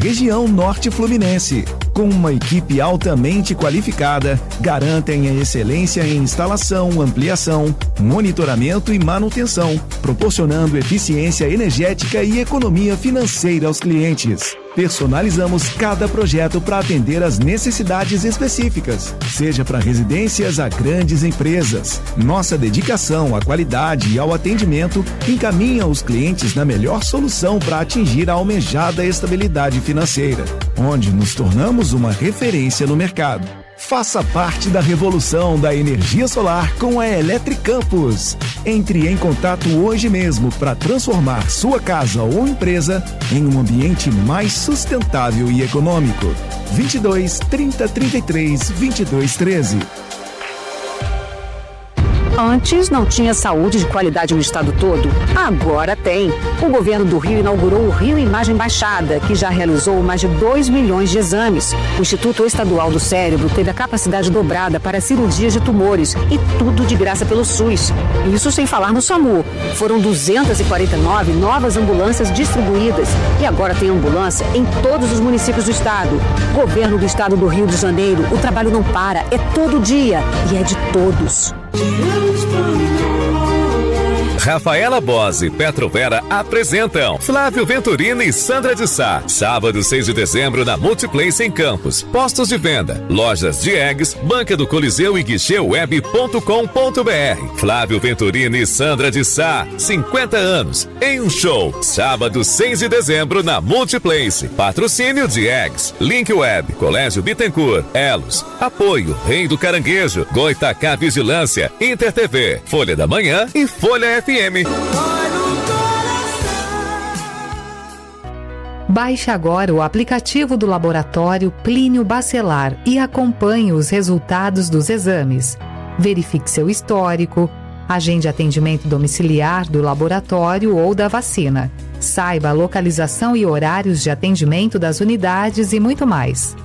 região norte fluminense. Com uma equipe altamente qualificada, garantem a excelência em instalação, ampliação, monitoramento e manutenção, proporcionando eficiência energética e economia financeira aos clientes. Personalizamos cada projeto para atender às necessidades específicas, seja para residências a grandes empresas. Nossa dedicação à qualidade e ao atendimento encaminha os clientes na melhor solução para atingir a almejada estabilidade financeira, onde nos tornamos uma referência no mercado. Faça parte da revolução da energia solar com a Eletricampus. Entre em contato hoje mesmo para transformar sua casa ou empresa em um ambiente mais sustentável e econômico. 22 30 33 22 13. Antes não tinha saúde de qualidade no estado todo? Agora tem. O governo do Rio inaugurou o Rio Imagem Baixada, que já realizou mais de 2 milhões de exames. O Instituto Estadual do Cérebro teve a capacidade dobrada para cirurgias de tumores e tudo de graça pelo SUS. Isso sem falar no SAMU. Foram 249 novas ambulâncias distribuídas e agora tem ambulância em todos os municípios do estado. Governo do estado do Rio de Janeiro, o trabalho não para, é todo dia e é de todos. Rafaela Bose e Petrovera apresentam Flávio Venturini e Sandra de Sá. Sábado, 6 de dezembro, na Multiplace em Campos. Postos de venda, lojas de eggs, banca do Coliseu e guichêweb.com.br. Flávio Venturini e Sandra de Sá, 50 anos, em um show. Sábado, 6 de dezembro, na Multiplace. Patrocínio de eggs, Link Web, Colégio Bittencourt, Elos. Apoio, Rei do Caranguejo, Goitacá Vigilância, Inter TV, Folha da Manhã e Folha FM. Baixe agora o aplicativo do Laboratório Plínio Bacelar e acompanhe os resultados dos exames. Verifique seu histórico, agende atendimento domiciliar do laboratório ou da vacina. Saiba a localização e horários de atendimento das unidades e muito mais.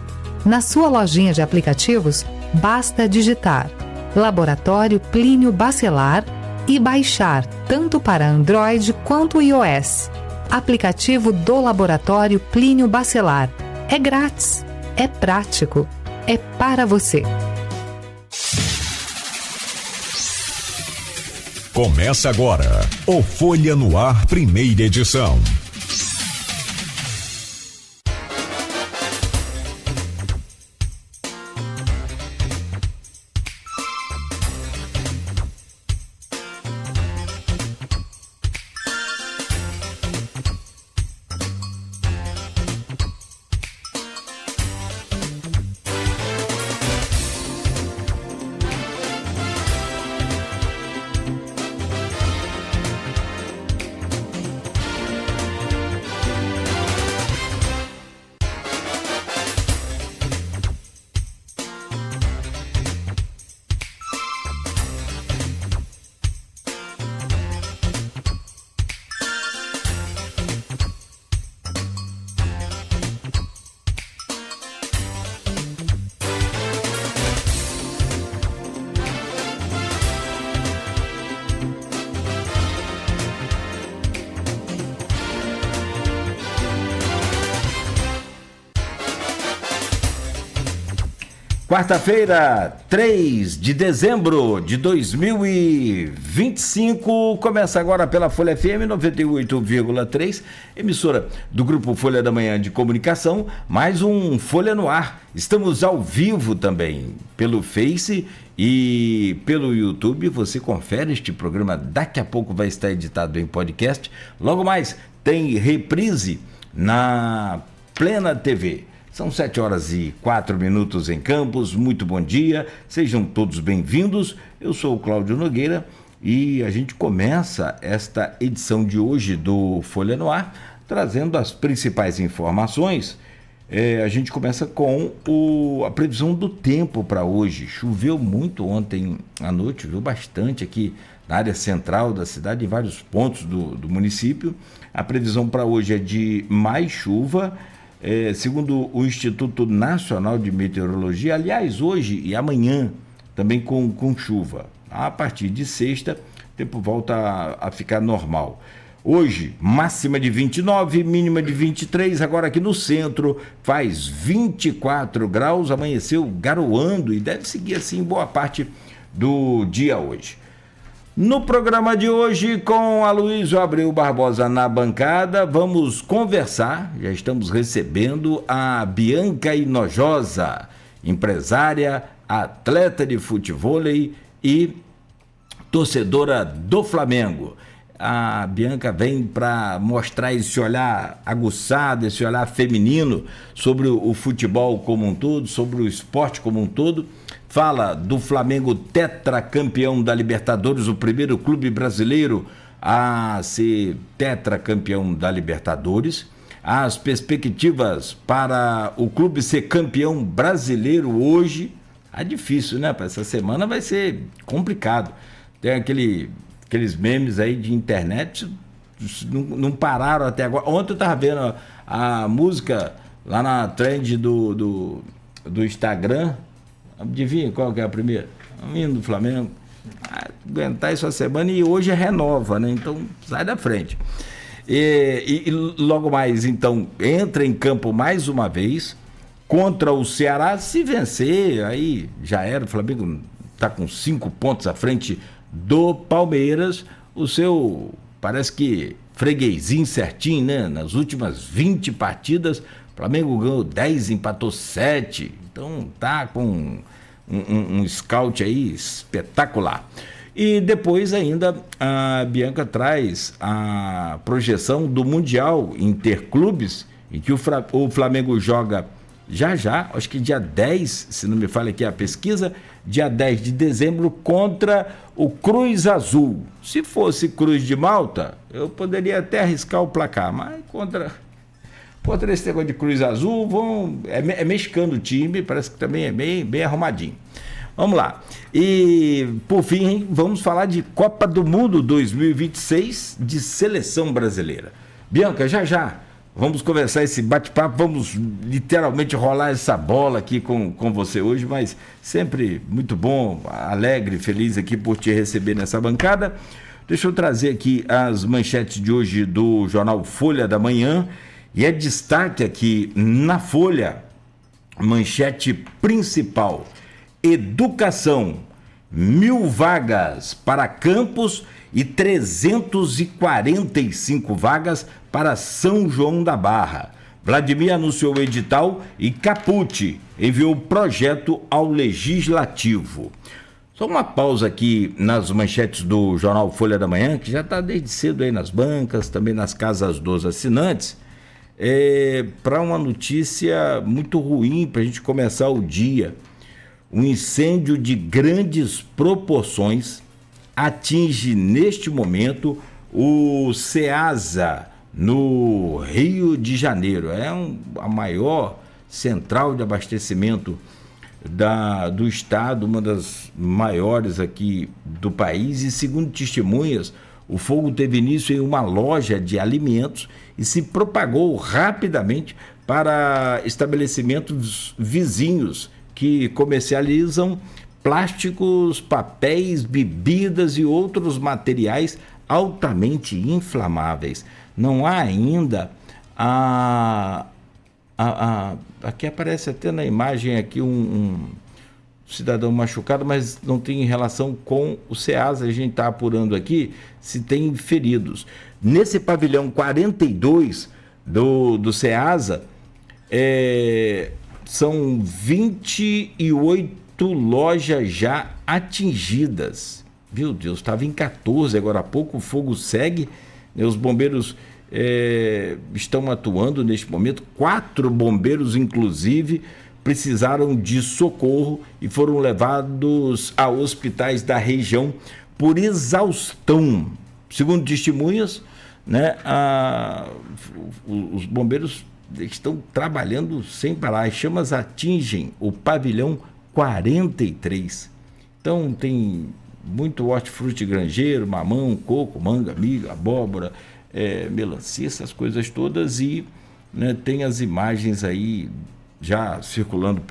Na sua lojinha de aplicativos, basta digitar Laboratório Plínio Bacelar e baixar tanto para Android quanto iOS. Aplicativo do Laboratório Plínio Bacelar. É grátis, é prático, é para você. Começa agora o Folha no Ar, primeira edição. Quarta-feira, 3 de dezembro de 2025, começa agora pela Folha FM 98,3, emissora do Grupo Folha da Manhã de Comunicação, mais um Folha no Ar. Estamos ao vivo também pelo Face e pelo YouTube. Você confere este programa, daqui a pouco vai estar editado em podcast. Logo mais tem reprise na Plena TV. São 7h04 em Campos. Muito bom dia, sejam todos bem-vindos. Eu sou o Cláudio Nogueira e a gente começa esta edição de hoje do Folha no Ar trazendo as principais informações. A gente começa com a previsão do tempo para hoje. Choveu muito ontem à noite, choveu bastante aqui na área central da cidade, em vários pontos do município. A previsão para hoje é de mais chuva. Segundo o Instituto Nacional de Meteorologia, aliás, hoje e amanhã também com chuva. A partir de sexta, o tempo volta a ficar normal. Hoje, máxima de 29, mínima de 23. Agora aqui no centro faz 24 graus. Amanheceu garoando e deve seguir assim boa parte do dia hoje. No programa de hoje, com Aloysio Abreu Barbosa na bancada, vamos conversar. Já estamos recebendo a Bianca Hinojosa, empresária, atleta de futevôlei e torcedora do Flamengo. A Bianca vem para mostrar esse olhar aguçado, esse olhar feminino sobre o futebol como um todo, sobre o esporte como um todo. Fala do Flamengo tetracampeão da Libertadores, o primeiro clube brasileiro a ser tetracampeão da Libertadores. As perspectivas para o clube ser campeão brasileiro hoje, é difícil, né? Para essa semana vai ser complicado. Tem aqueles memes aí de internet, não pararam até agora. Ontem eu estava vendo a música lá na trend do Instagram. Adivinha qual que é a primeira? O hino do Flamengo. Aguentar isso a semana e hoje renova, né? Então sai da frente. E logo mais, então, entra em campo mais uma vez contra o Ceará. Se vencer, aí já era. O Flamengo está com 5 pontos à frente do Palmeiras. O seu, parece que freguesinho certinho, né? Nas últimas 20 partidas, o Flamengo ganhou 10, empatou 7. Então tá com um scout aí espetacular. E depois ainda a Bianca traz a projeção do Mundial Interclubes, em que o Flamengo joga já, acho que dia 10, se não me falha aqui a pesquisa, dia 10 de dezembro contra o Cruz Azul. Se fosse Cruz de Malta, eu poderia até arriscar o placar, mas contra esse negócio de Cruz Azul, é mexicano o time, parece que também é bem arrumadinho. Vamos lá. E, por fim, vamos falar de Copa do Mundo 2026 de seleção brasileira. Bianca, já vamos conversar esse bate-papo, vamos literalmente rolar essa bola aqui com você hoje, mas sempre muito bom, alegre, feliz aqui por te receber nessa bancada. Deixa eu trazer aqui as manchetes de hoje do jornal Folha da Manhã. E é destaque aqui na Folha, manchete principal: educação, 1.000 vagas para campus e 345 vagas para São João da Barra. Vladimir anunciou o edital e Capucci enviou o projeto ao Legislativo. Só uma pausa aqui nas manchetes do jornal Folha da Manhã, que já está desde cedo aí nas bancas, também nas casas dos assinantes. Para uma notícia muito ruim para a gente começar o dia. Um incêndio de grandes proporções atinge neste momento o Ceasa, no Rio de Janeiro. É a maior central de abastecimento do estado, uma das maiores aqui do país, e segundo testemunhas, o fogo teve início em uma loja de alimentos e se propagou rapidamente para estabelecimentos vizinhos que comercializam plásticos, papéis, bebidas e outros materiais altamente inflamáveis. Não há ainda aqui aparece até na imagem aqui um cidadão machucado, mas não tem relação com o Ceasa. A gente está apurando aqui se tem feridos. Nesse pavilhão 42 do Ceasa, são 28 lojas já atingidas. Meu Deus, estava em 14 agora há pouco, o fogo segue, né? Os bombeiros estão atuando neste momento. 4 bombeiros, inclusive, precisaram de socorro e foram levados a hospitais da região por exaustão. Segundo testemunhas, né, os bombeiros estão trabalhando sem parar. As chamas atingem o pavilhão 43. Então tem muito hortifruti granjeiro, mamão, coco, manga, milho, abóbora, melancia, essas coisas todas. E, né, tem as imagens aí já circulando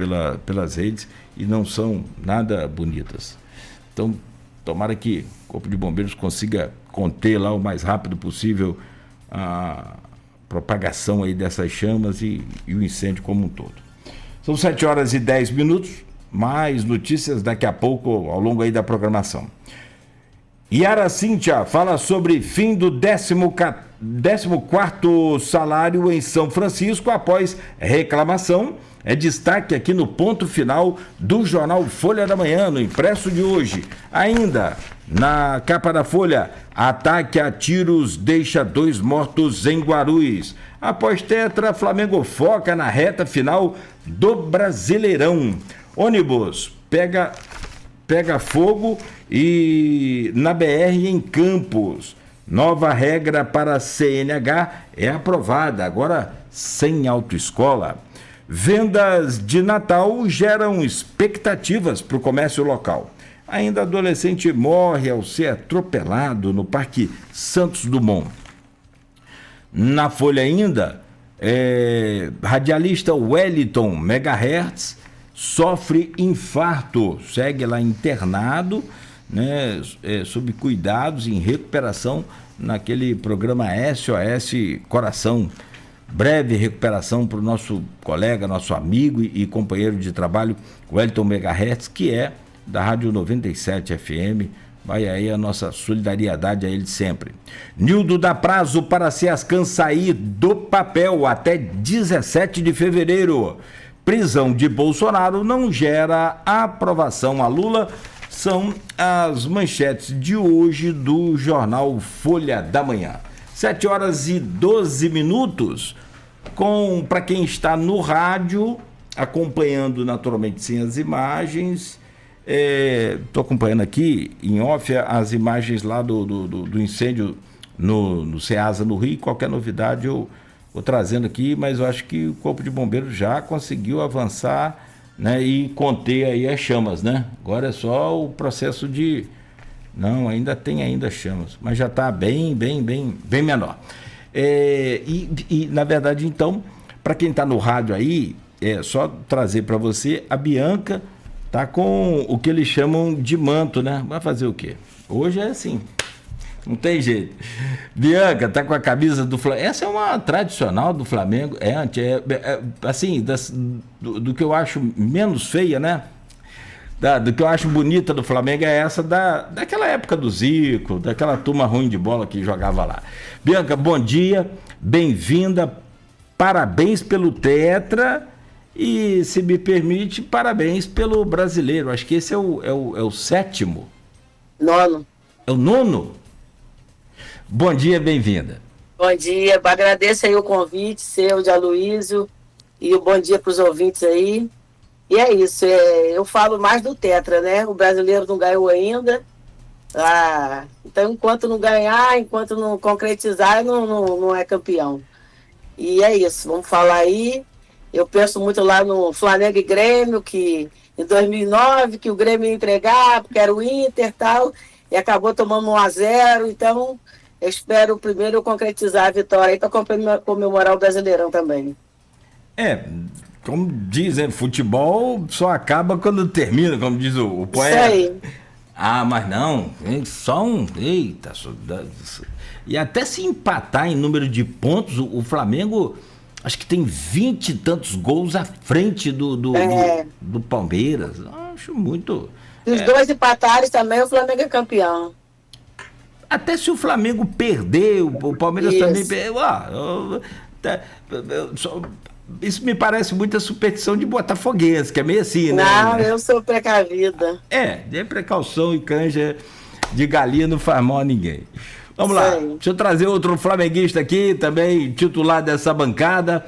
pelas redes e não são nada bonitas. Então Tomara que o Corpo de Bombeiros consiga conter lá o mais rápido possível a propagação aí dessas chamas e o incêndio como um todo. São 7h10, mais notícias daqui a pouco ao longo aí da programação. Yara Cíntia fala sobre fim do 14º salário em São Francisco após reclamação. É destaque aqui no ponto final do jornal Folha da Manhã, no impresso de hoje. Ainda na capa da Folha, ataque a tiros deixa 2 mortos em Guarulhos. Após tetra, Flamengo foca na reta final do Brasileirão. Ônibus pega fogo e na BR em Campos. Nova regra para CNH é aprovada, agora sem autoescola. Vendas de Natal geram expectativas para o comércio local. Ainda adolescente morre ao ser atropelado no Parque Santos Dumont. Na Folha ainda, radialista Wellington Megahertz sofre infarto, segue lá internado, né, sob cuidados em recuperação naquele programa SOS Coração. Breve recuperação para o nosso colega, nosso amigo e companheiro de trabalho, Wellington Megahertz, que é da Rádio 97 FM. Vai aí a nossa solidariedade a ele sempre. Nildo dá prazo para Seascan sair do papel até 17 de fevereiro. Prisão de Bolsonaro não gera aprovação a Lula. São as manchetes de hoje do jornal Folha da Manhã. 7h12, para quem está no rádio, acompanhando naturalmente sem as imagens, estou acompanhando aqui em off as imagens lá do incêndio no Ceasa, no Rio. Qualquer novidade eu vou trazendo aqui, mas eu acho que o Corpo de Bombeiros já conseguiu avançar, né, e conter aí as chamas, né? Agora é só o processo de... Não, ainda tem chamas, mas já está bem menor. Na verdade, então, para quem está no rádio aí, é só trazer para você, a Bianca tá com o que eles chamam de manto, né? Vai fazer o quê? Hoje é assim, não tem jeito. Bianca tá com a camisa do Flamengo. Essa é uma tradicional do Flamengo, assim, do que eu acho menos feia, né? Do que eu acho bonita do Flamengo é essa daquela época do Zico, daquela turma ruim de bola que jogava lá. Bianca, bom dia, bem-vinda, parabéns pelo tetra e, se me permite, parabéns pelo brasileiro. Acho que esse é o 7º. 9º. É o 9º? Bom dia, bem-vinda. Bom dia, agradeço aí o convite seu, de Aloysio, e o bom dia para os ouvintes aí. E é isso, eu falo mais do tetra, né? O brasileiro não ganhou ainda. Então, enquanto não ganhar, enquanto não concretizar, não é campeão. E é isso, vamos falar aí. Eu penso muito lá no Flamengo e Grêmio, que em 2009, que o Grêmio ia entregar, porque era o Inter e tal, e acabou tomando 1-0. Então, eu espero primeiro concretizar a vitória aí para comemorar o Brasileirão também. Como dizem, futebol só acaba quando termina, como diz o poeta. Isso aí. Mas não, só um... Eita, e até se empatar em número de pontos, o Flamengo, acho que tem 20 e tantos gols à frente do Palmeiras. Acho muito... Se os dois empatarem também, o Flamengo é campeão. Até se o Flamengo perder, o Palmeiras também perdeu. Isso me parece muita superstição de botafoguense, que é meio assim, né? Não, eu sou precavida. De precaução e canja de galinha não faz mal a ninguém. Vamos lá, deixa eu trazer outro flamenguista aqui, também titular dessa bancada,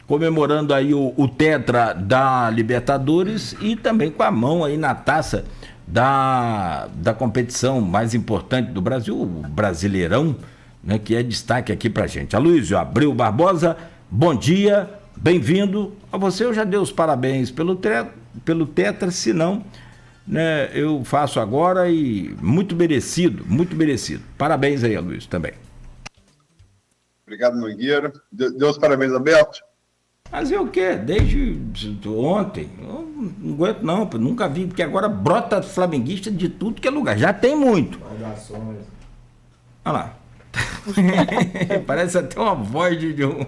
comemorando aí o tetra da Libertadores e também com a mão aí na taça da competição mais importante do Brasil, o Brasileirão, né, que é destaque aqui pra gente. Aloysio Abreu Barbosa, bom dia. Bem-vindo. A você eu já dei os parabéns pelo tetra, se não, né, eu faço agora e muito merecido, muito merecido. Parabéns aí, Aloysio, também. Obrigado, Mangueira. Deu os parabéns, Alberto? Fazer o quê? Desde ontem. Eu não aguento não, nunca vi, porque agora brota flamenguista de tudo que é lugar. Já tem muito. Olha lá. Parece até uma voz de um...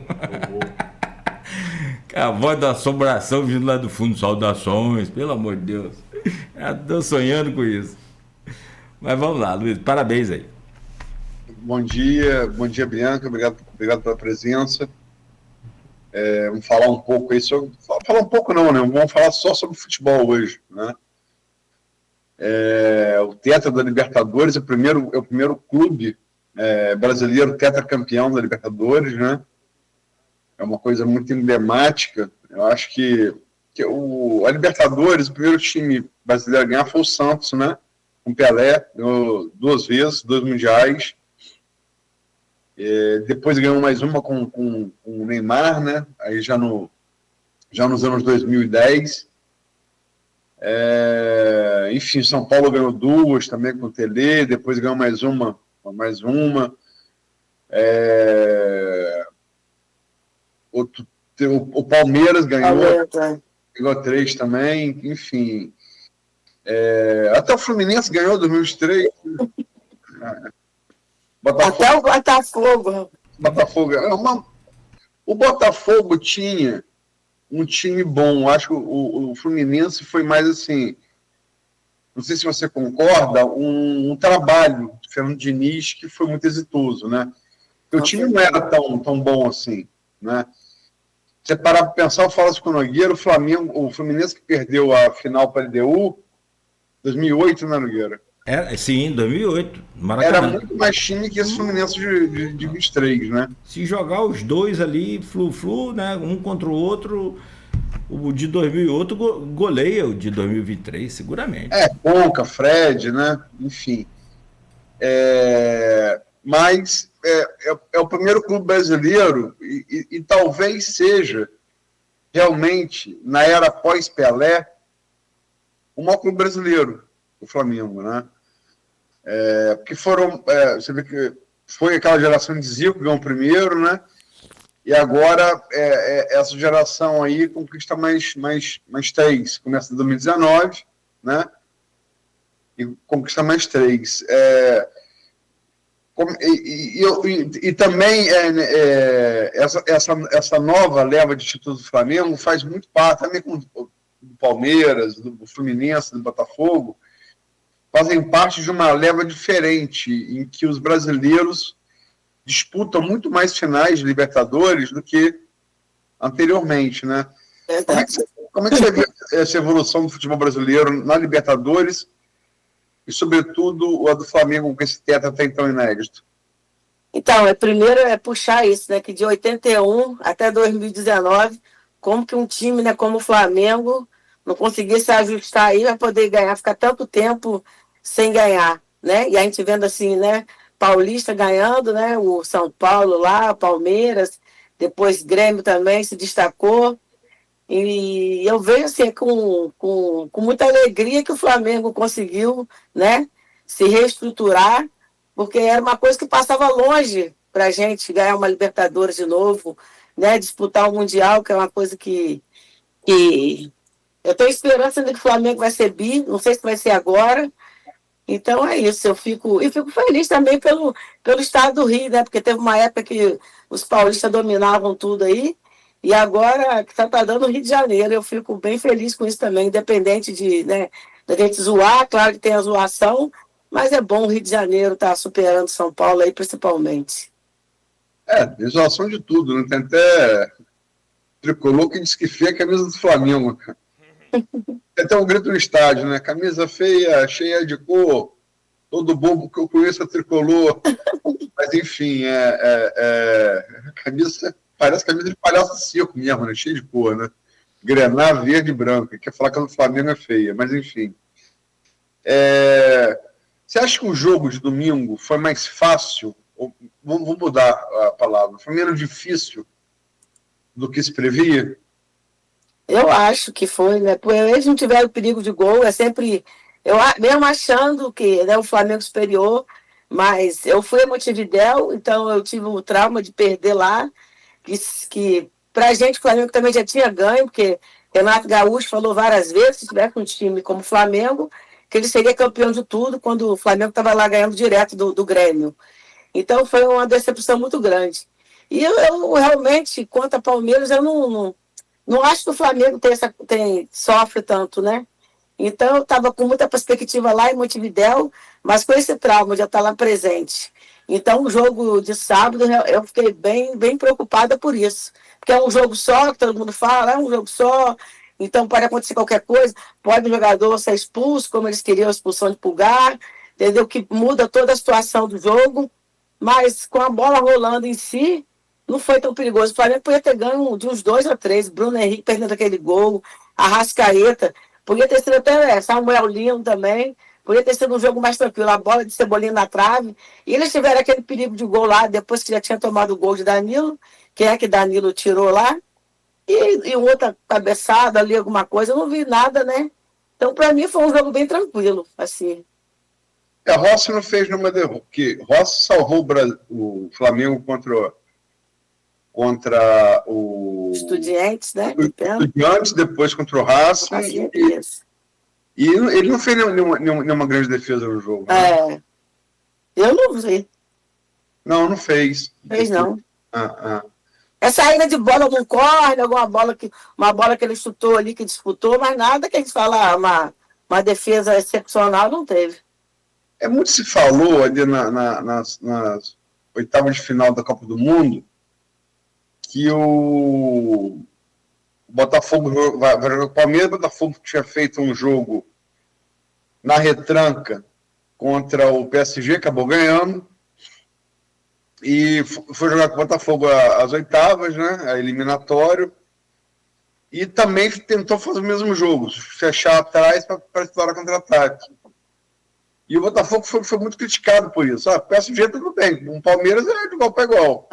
A voz da assombração vindo lá do fundo. Saudações, pelo amor de Deus. Estou sonhando com isso. Mas vamos lá, Luiz, parabéns aí. Bom dia, Bianca, obrigado pela presença. Vamos falar um pouco aí sobre... Falar um pouco não, né? Vamos falar só sobre futebol hoje, né? O Tetra da Libertadores é o primeiro clube brasileiro tetracampeão da Libertadores, né? É uma coisa muito emblemática. Eu acho que a Libertadores, o primeiro time brasileiro a ganhar foi o Santos, né? Com Pelé, ganhou 2 vezes, 2 mundiais. Depois ganhou mais uma com o Neymar, né? Aí já nos anos 2010. Enfim, São Paulo ganhou 2 também com o Tele, depois ganhou mais uma. O Palmeiras ganhou 3 também, enfim. Até o Fluminense ganhou em 2003. Até o Botafogo. O Botafogo tinha um time bom. Acho que o Fluminense foi mais assim, não sei se você concorda, um trabalho do Fernando Diniz que foi muito exitoso, né? Porque o time não era tão bom assim, né? Você parar para pensar, eu falo isso com o Nogueira, o Fluminense que perdeu a final para a LDU, 2008, né, Nogueira? Sim, 2008, Maracanã. Era muito mais time que esse Fluminense de 23, né? Se jogar os dois ali, flu-flu, né, um contra o outro, o de 2008 goleia o de 2023, seguramente. Conca, Fred, né? Enfim. Mas é o primeiro clube brasileiro e talvez seja realmente, na era pós-Pelé, o maior clube brasileiro, o Flamengo, né? Porque você vê que foi aquela geração de Zico que ganhou o primeiro, né? E agora essa geração aí conquista mais 3. Começa em 2019, né? E conquista mais 3. E também essa nova leva de títulos do Flamengo faz muito parte, também com do Palmeiras, do Fluminense, do Botafogo, fazem parte de uma leva diferente, em que os brasileiros disputam muito mais finais de Libertadores do que anteriormente, né? Como é que você vê essa evolução do futebol brasileiro na Libertadores e, sobretudo, a do Flamengo com esse teto até então inédito? Então, primeiro puxar isso, né? Que de 81 até 2019, como que um time, né, como o Flamengo não conseguia se ajustar aí para poder ganhar, ficar tanto tempo sem ganhar, né? E a gente vendo assim, né? Paulista ganhando, né? O São Paulo lá, Palmeiras, depois Grêmio também se destacou. E eu vejo assim, com muita alegria que o Flamengo conseguiu, né, se reestruturar, porque era uma coisa que passava longe para a gente ganhar uma Libertadores de novo, né, disputar o Mundial, que é uma coisa que eu tenho esperança de que o Flamengo vai ser bi, não sei se vai ser agora. Então é isso, eu fico feliz também pelo estado do Rio, né, porque teve uma época que os paulistas dominavam tudo aí, e agora que está dando o Rio de Janeiro, eu fico bem feliz com isso também, independente de, né, da gente zoar, claro que tem a zoação, mas é bom o Rio de Janeiro estar superando São Paulo aí, principalmente. Tem zoação de tudo, né? Tem até tricolor que diz que feia a camisa do Flamengo. Tem até um grito no estádio, né? Camisa feia, cheia de cor, todo bobo que eu conheço é tricolor. Mas enfim, camisa... Parece camisa de palhaço circo mesmo, né? Cheio de cor, né? Grená, verde e branco. Quer falar que a do Flamengo é feia, mas enfim. Você acha que o jogo de domingo foi mais fácil? Vamos mudar a palavra. Foi menos difícil do que se previa? Eu acho que foi, né? Porque eles não tiveram perigo de gol. É sempre... mesmo achando que, né, o Flamengo superior, mas eu fui a Montevidéu, então eu tive o trauma de perder lá, que Pra gente, o Flamengo também já tinha ganho, porque Renato Gaúcho falou várias vezes, se tivesse um time como o Flamengo, que ele seria campeão de tudo quando o Flamengo estava lá ganhando direto do Grêmio. Então foi uma decepção muito grande. E eu realmente, quanto a Palmeiras, eu não acho que o Flamengo sofre tanto, né? Então eu estava com muita perspectiva lá em Montevidéu, mas com esse trauma de eu estar lá presente. Então o jogo de sábado, eu fiquei bem preocupada por isso. Porque é um jogo só, que todo mundo fala, é um jogo só, então pode acontecer qualquer coisa, pode o jogador ser expulso, como eles queriam a expulsão de Pulgar, entendeu? Que muda toda a situação do jogo, mas com a bola rolando em si, não foi tão perigoso. O Flamengo podia ter ganho de uns 2-3, Bruno Henrique perdendo aquele gol, Arrascaeta, podia ter sido até Samuel Lino também, podia ter sido um jogo mais tranquilo, a bola de Cebolinha na trave, e eles tiveram aquele perigo de gol lá, depois que já tinha tomado o gol de Danilo, quem é que Danilo tirou lá, e outra cabeçada ali, alguma coisa, eu não vi nada, né? Então, para mim, foi um jogo bem tranquilo, assim. Rossi não fez nenhuma derrota, porque Rossi salvou o Flamengo contra o Estudiantes, né? Estudiantes, depois contra o Racing. E ele não fez nenhuma grande defesa no jogo. Né? Eu não vi. Não fez. Fez não. É saída de bola num corner, uma bola que ele chutou ali, que disputou, mas nada que a gente fala, uma defesa excepcional não teve. Muito se falou ali nas oitavas de final da Copa do Mundo que o Botafogo vai jogar com o Palmeiras. O Botafogo tinha feito um jogo na retranca contra o PSG, acabou ganhando, e foi jogar com o Botafogo às oitavas, né, a eliminatório, e também tentou fazer o mesmo jogo, fechar atrás para explorar contra-ataque. E o Botafogo foi muito criticado por isso. O PSG tudo bem, o Palmeiras é de igual para igual.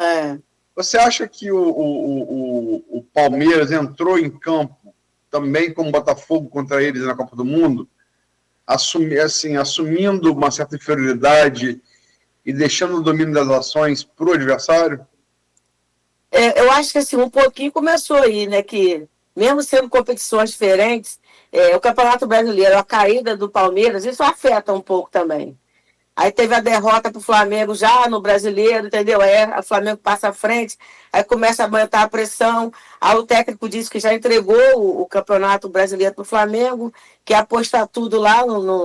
Você acha que o Palmeiras entrou em campo também como Botafogo contra eles na Copa do Mundo, assumindo uma certa inferioridade e deixando o domínio das ações para o adversário? Eu acho que assim, um pouquinho começou aí, né? Que mesmo sendo competições diferentes, o Campeonato Brasileiro, a caída do Palmeiras, isso afeta um pouco também. Aí teve a derrota para o Flamengo já no Brasileiro, entendeu? O Flamengo passa à frente, aí começa a aumentar a pressão. Aí o técnico disse que já entregou o Campeonato Brasileiro para o Flamengo, que ia apostar tudo lá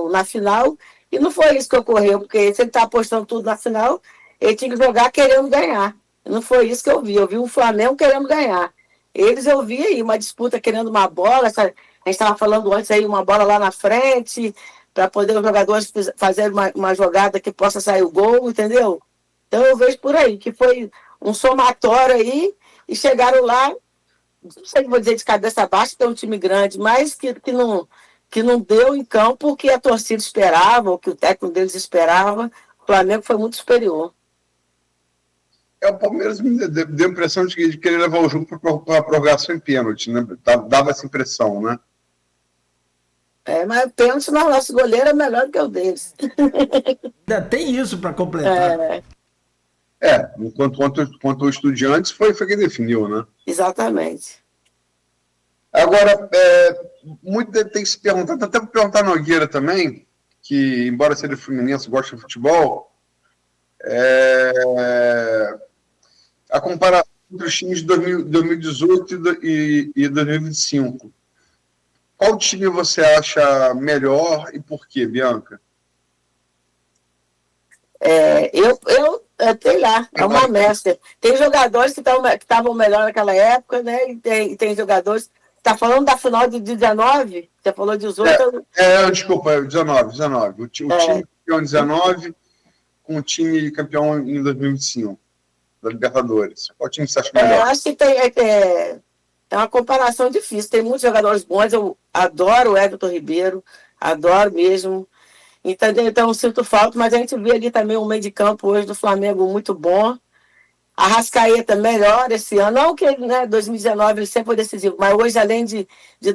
na final. E não foi isso que ocorreu, porque se ele está apostando tudo na final, ele tinha que jogar querendo ganhar. Não foi isso que eu vi. Eu vi o Flamengo querendo ganhar. Eu vi aí uma disputa querendo uma bola. A gente estava falando antes aí, uma bola lá na frente, para poder os jogadores fazerem uma jogada que possa sair o gol, entendeu? Então eu vejo por aí, que foi um somatório aí, e chegaram lá, não sei se vou dizer de cabeça baixa, que é um time grande, mas que não deu em campo o que a torcida esperava, o que o técnico deles esperava. O Flamengo foi muito superior. O Palmeiras me deu a impressão de querer levar o jogo para a prorrogação em pênalti, né? Dava essa impressão, né? Mas pênalti, mas o nosso goleiro é melhor do que o deles. Ainda tem isso para completar. Quanto o Estudiantes foi quem definiu, né? Exatamente. Agora, muito tem que se perguntar, até para perguntar a Nogueira também, que, embora seja fluminense, gosta de futebol, a comparação entre os times de 2018 e 2025. Qual time você acha melhor e por quê, Bianca? Sei lá, é uma mescla. Tem jogadores que estavam melhor naquela época, né? E tem jogadores. Está falando da final de 19? Você falou de 18? Desculpa, 19. O time campeão em 19 com o time campeão em 2025, da Libertadores. Qual time você acha melhor? Eu acho que é uma comparação difícil. Tem muitos jogadores bons. Eu adoro o Everton Ribeiro, adoro mesmo. Entendeu? Então, eu sinto falta, mas a gente vê ali também um meio de campo hoje do Flamengo muito bom. Arrascaeta melhor esse ano. Não que 2019 ele sempre foi decisivo, mas hoje, além de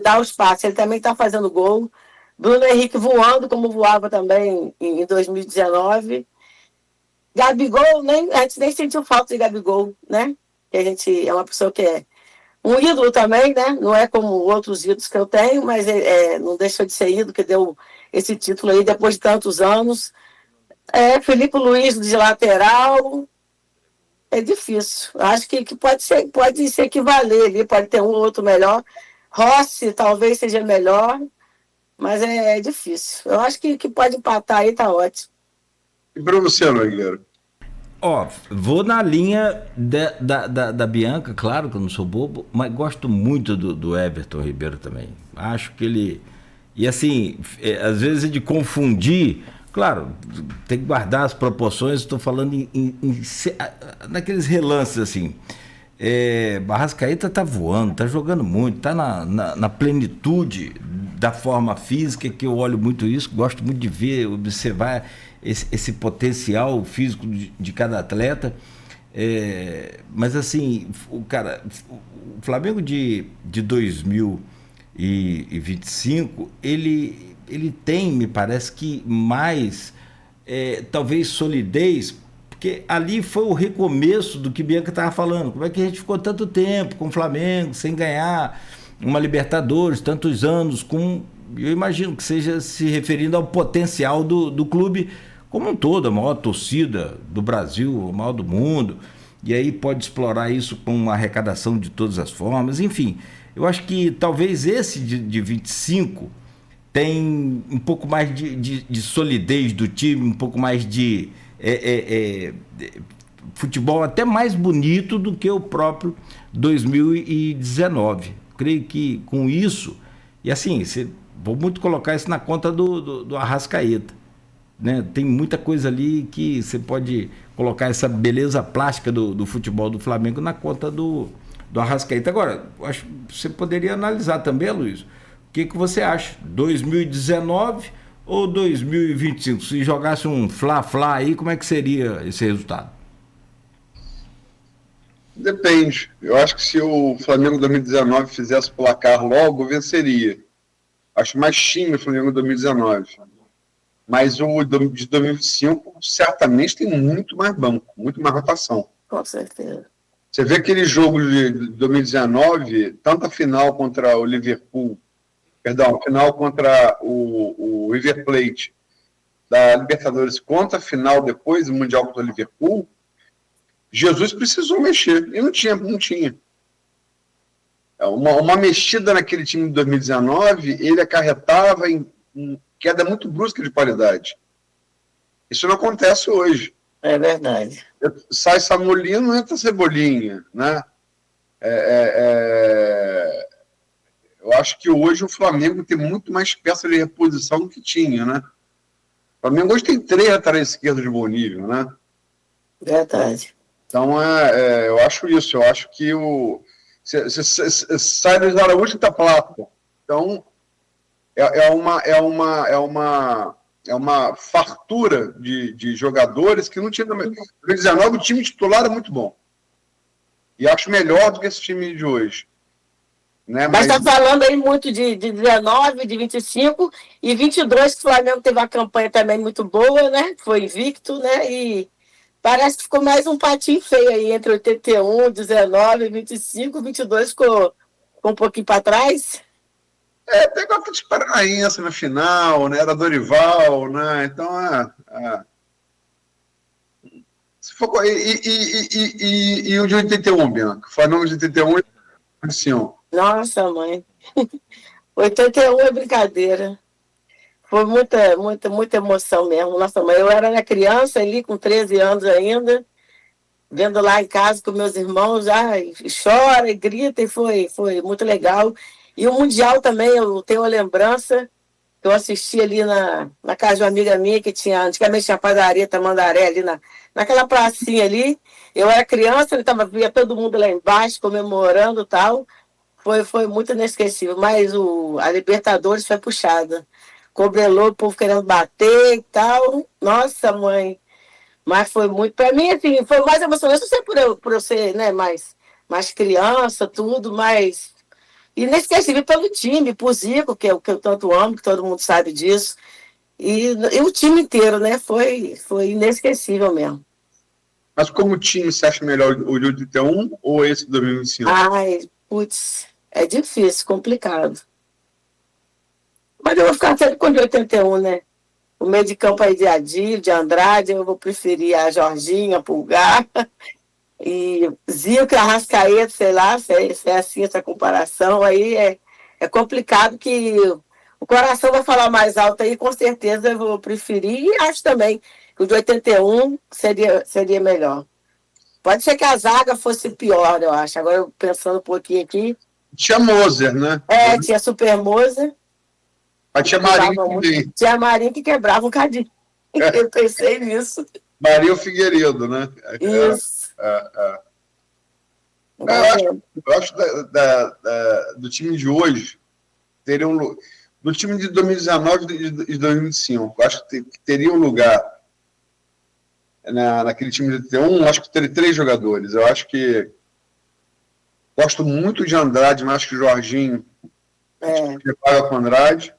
dar os passos, ele também está fazendo gol. Bruno Henrique voando, como voava também em 2019. Gabigol, a gente nem sentiu falta de Gabigol, né? Que a gente é uma pessoa que Um ídolo também, né? Não é como outros ídolos que eu tenho, mas não deixa de ser ídolo, que deu esse título aí depois de tantos anos. Felipe Luiz de lateral. É difícil. Acho que pode se equivaler ali, pode ter um ou outro melhor. Rossi talvez seja melhor, mas é difícil. Eu acho que pode empatar aí, tá ótimo. E para você, Nogueira? Vou na linha da Bianca, claro que eu não sou bobo, mas gosto muito do Everton Ribeiro também. Acho que ele... E assim, às vezes é de confundir... Claro, tem que guardar as proporções, estou falando naqueles relances assim. Arrascaeta está voando, está jogando muito, está na plenitude da forma física, que eu olho muito isso, gosto muito de ver, observar esse potencial físico de cada atleta. Mas assim, o Flamengo de 2025, ele tem, me parece que mais, talvez solidez, porque ali foi o recomeço do que Bianca estava falando. Como é que a gente ficou tanto tempo com o Flamengo, sem ganhar uma Libertadores, tantos anos, eu imagino que seja se referindo ao potencial do clube como um todo, a maior torcida do Brasil, a maior do mundo, e aí pode explorar isso com uma arrecadação de todas as formas, enfim. Eu acho que talvez esse de 25 tem um pouco mais de solidez do time, um pouco mais de futebol até mais bonito do que o próprio 2019. Creio que com isso, e assim, vou muito colocar isso na conta do Arrascaeta, né? Tem muita coisa ali que você pode colocar essa beleza plástica do futebol do Flamengo na conta do Arrascaeta. Agora, acho que você poderia analisar também, Luiz, o que você acha? 2019 ou 2025? Se jogasse um Fla-Fla aí, como é que seria esse resultado? Depende. Eu acho que se o Flamengo 2019 fizesse o placar logo, venceria. Acho mais time o Flamengo 2019. Mas o de 2025 certamente tem muito mais banco, muito mais rotação. Com certeza. Você vê aquele jogo de 2019, tanto a final contra o Liverpool, final contra o River Plate da Libertadores, contra a final depois do Mundial contra o Liverpool, Jesus precisou mexer, e não tinha. Uma mexida naquele time de 2019, ele acarretava em queda muito brusca de qualidade. Isso não acontece hoje. É verdade. Sai Samulino, entra Cebolinha, né? Eu acho que hoje o Flamengo tem muito mais peças de reposição do que tinha, né? O Flamengo hoje tem 3 laterais esquerdos de bom nível, né? Verdade. Então, eu acho isso. Eu acho que sai Luiz Araújo e tá plata. Então, é uma fartura de jogadores que não tinha. No 2019, o time titular era muito bom. E acho melhor do que esse time de hoje. Né? Mas está falando aí muito de 19, de 25 e 22, que o Flamengo teve uma campanha também muito boa, né? Foi invicto, né? E parece que ficou mais um patinho feio aí entre 81, 19, 25, 22 ficou um pouquinho para trás. Pegou a Atlético Paranaense na final, né? Era Dorival, né? Então, se for, e o de 81, Bianca? O Flamengo de 81 e 25. Nossa, mãe. 81 é brincadeira. Foi muita emoção mesmo. Nossa, mãe, eu era criança ali, com 13 anos ainda, vendo lá em casa com meus irmãos, e chora, e grita, e foi muito legal. E o Mundial também, eu tenho uma lembrança, que eu assisti ali na casa de uma amiga minha, que antigamente tinha padaria Tamandaré, ali naquela pracinha ali. Eu era criança, via todo mundo lá embaixo, comemorando e tal. Foi muito inesquecível, mas a Libertadores foi puxada. Cobrelou, o povo querendo bater e tal. Nossa, mãe. Mas foi muito... Para mim, assim, foi mais emocionante. Não sei por eu ser, né, mais criança, tudo, mas... Inesquecível pelo time, por Zico, que eu tanto amo, que todo mundo sabe disso. E o time inteiro, né? Foi inesquecível mesmo. Mas como time, você acha melhor o de 81 ou esse de 2025? Putz, é difícil, complicado. Mas eu vou ficar sempre com o de 81, né? O meio de campo aí de Adílio, de Andrade, eu vou preferir a Jorginho, a Pulgar, e Zico, Arrascaeta, sei lá, se é assim essa comparação, aí é complicado que o coração vai falar mais alto aí, com certeza eu vou preferir, e acho também que o de 81 seria melhor. Pode ser que a zaga fosse pior, eu acho. Agora, pensando um pouquinho aqui... Tinha Moser, né? Tinha Super Moser. Mas tinha Marinho também. Tinha Marinho que quebrava um cadinho. Eu pensei nisso. Marinho Figueiredo, né? Isso. Eu acho do time de hoje, do time de 2019 e de 2005, eu acho que teria um lugar naquele time de 81, acho que teria 3 jogadores. Eu acho que gosto muito de Andrade, mas acho que o Jorginho paga com Andrade.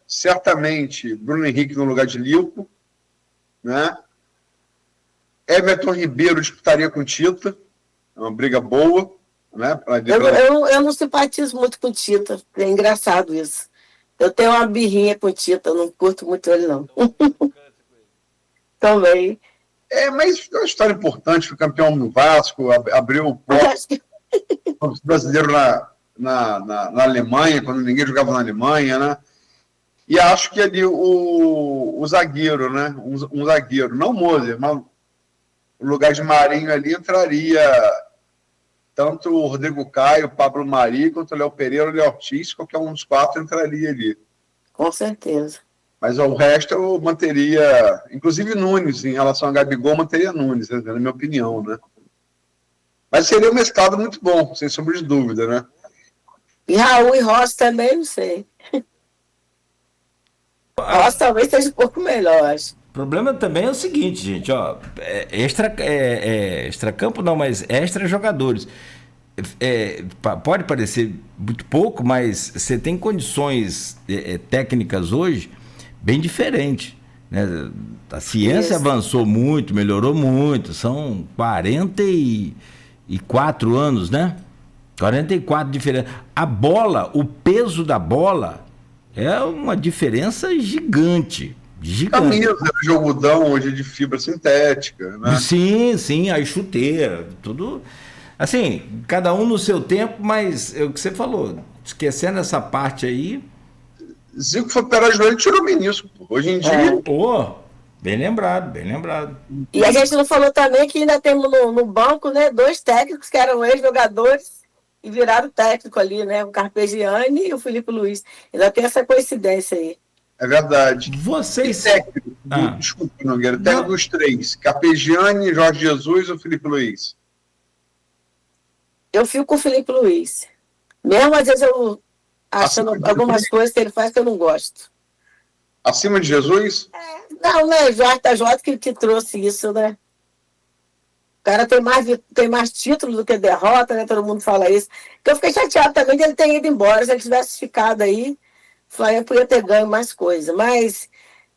Certamente Bruno Henrique no lugar de Lilco, né? Everton Ribeiro disputaria com Tita, é uma briga boa, né? Eu não simpatizo muito com Tita, é engraçado isso. Eu tenho uma birrinha com Tita, eu não curto muito ele, não. Também. Mas é uma história importante, foi campeão no Vasco, abriu o brasileiro na Alemanha, quando ninguém jogava na Alemanha, né? E acho que ali o zagueiro, né? Um zagueiro, não Moser, mas no lugar de Marinho ali entraria tanto o Rodrigo Caio, o Pablo Mari, quanto o Léo Pereira, o Léo Ortiz, qualquer um dos 4 entraria ali. Com certeza. Mas o resto eu manteria, inclusive Nunes, em relação a Gabigol, manteria Nunes, né, na minha opinião, né? Mas seria um mesclado muito bom, sem sombra de dúvida, né? E Raul e Rossi também, não sei. Rossi talvez seja um pouco melhor, acho. O problema também é o seguinte, gente, ó, extra-campo não, mas extra-jogadores. Pode parecer muito pouco, mas você tem condições técnicas hoje bem diferentes, né? A ciência avançou muito, melhorou muito, são 44 anos, né? 44 diferentes. A bola, o peso da bola é uma diferença gigante. Camisa de algodão hoje de fibra sintética, né? Sim, a chuteira, tudo. Assim, cada um no seu tempo, mas é o que você falou, esquecendo essa parte aí. Zico foi operar joelho e tirou o menisco. Hoje em dia. Bem lembrado, bem lembrado. E a gente não falou também que ainda temos no banco, né, 2 técnicos que eram ex-jogadores e viraram técnico ali, né? O Carpegiani e o Felipe Luiz. Ainda tem essa coincidência aí. É verdade. Vocês. Desculpa, Nogueira. Técnico dos 3. Carpegiani, Jorge Jesus ou Felipe Luiz? Eu fico com o Felipe Luiz. Mesmo às vezes eu achando algumas coisas que ele faz que eu não gosto. Acima de Jesus? Não, né? Jorge que trouxe isso, né? O cara tem mais títulos do que derrota, né? Todo mundo fala isso. Então eu fiquei chateado também de ele ter ido embora. Se ele tivesse ficado aí, o Flamengo podia ter ganho mais coisa. Mas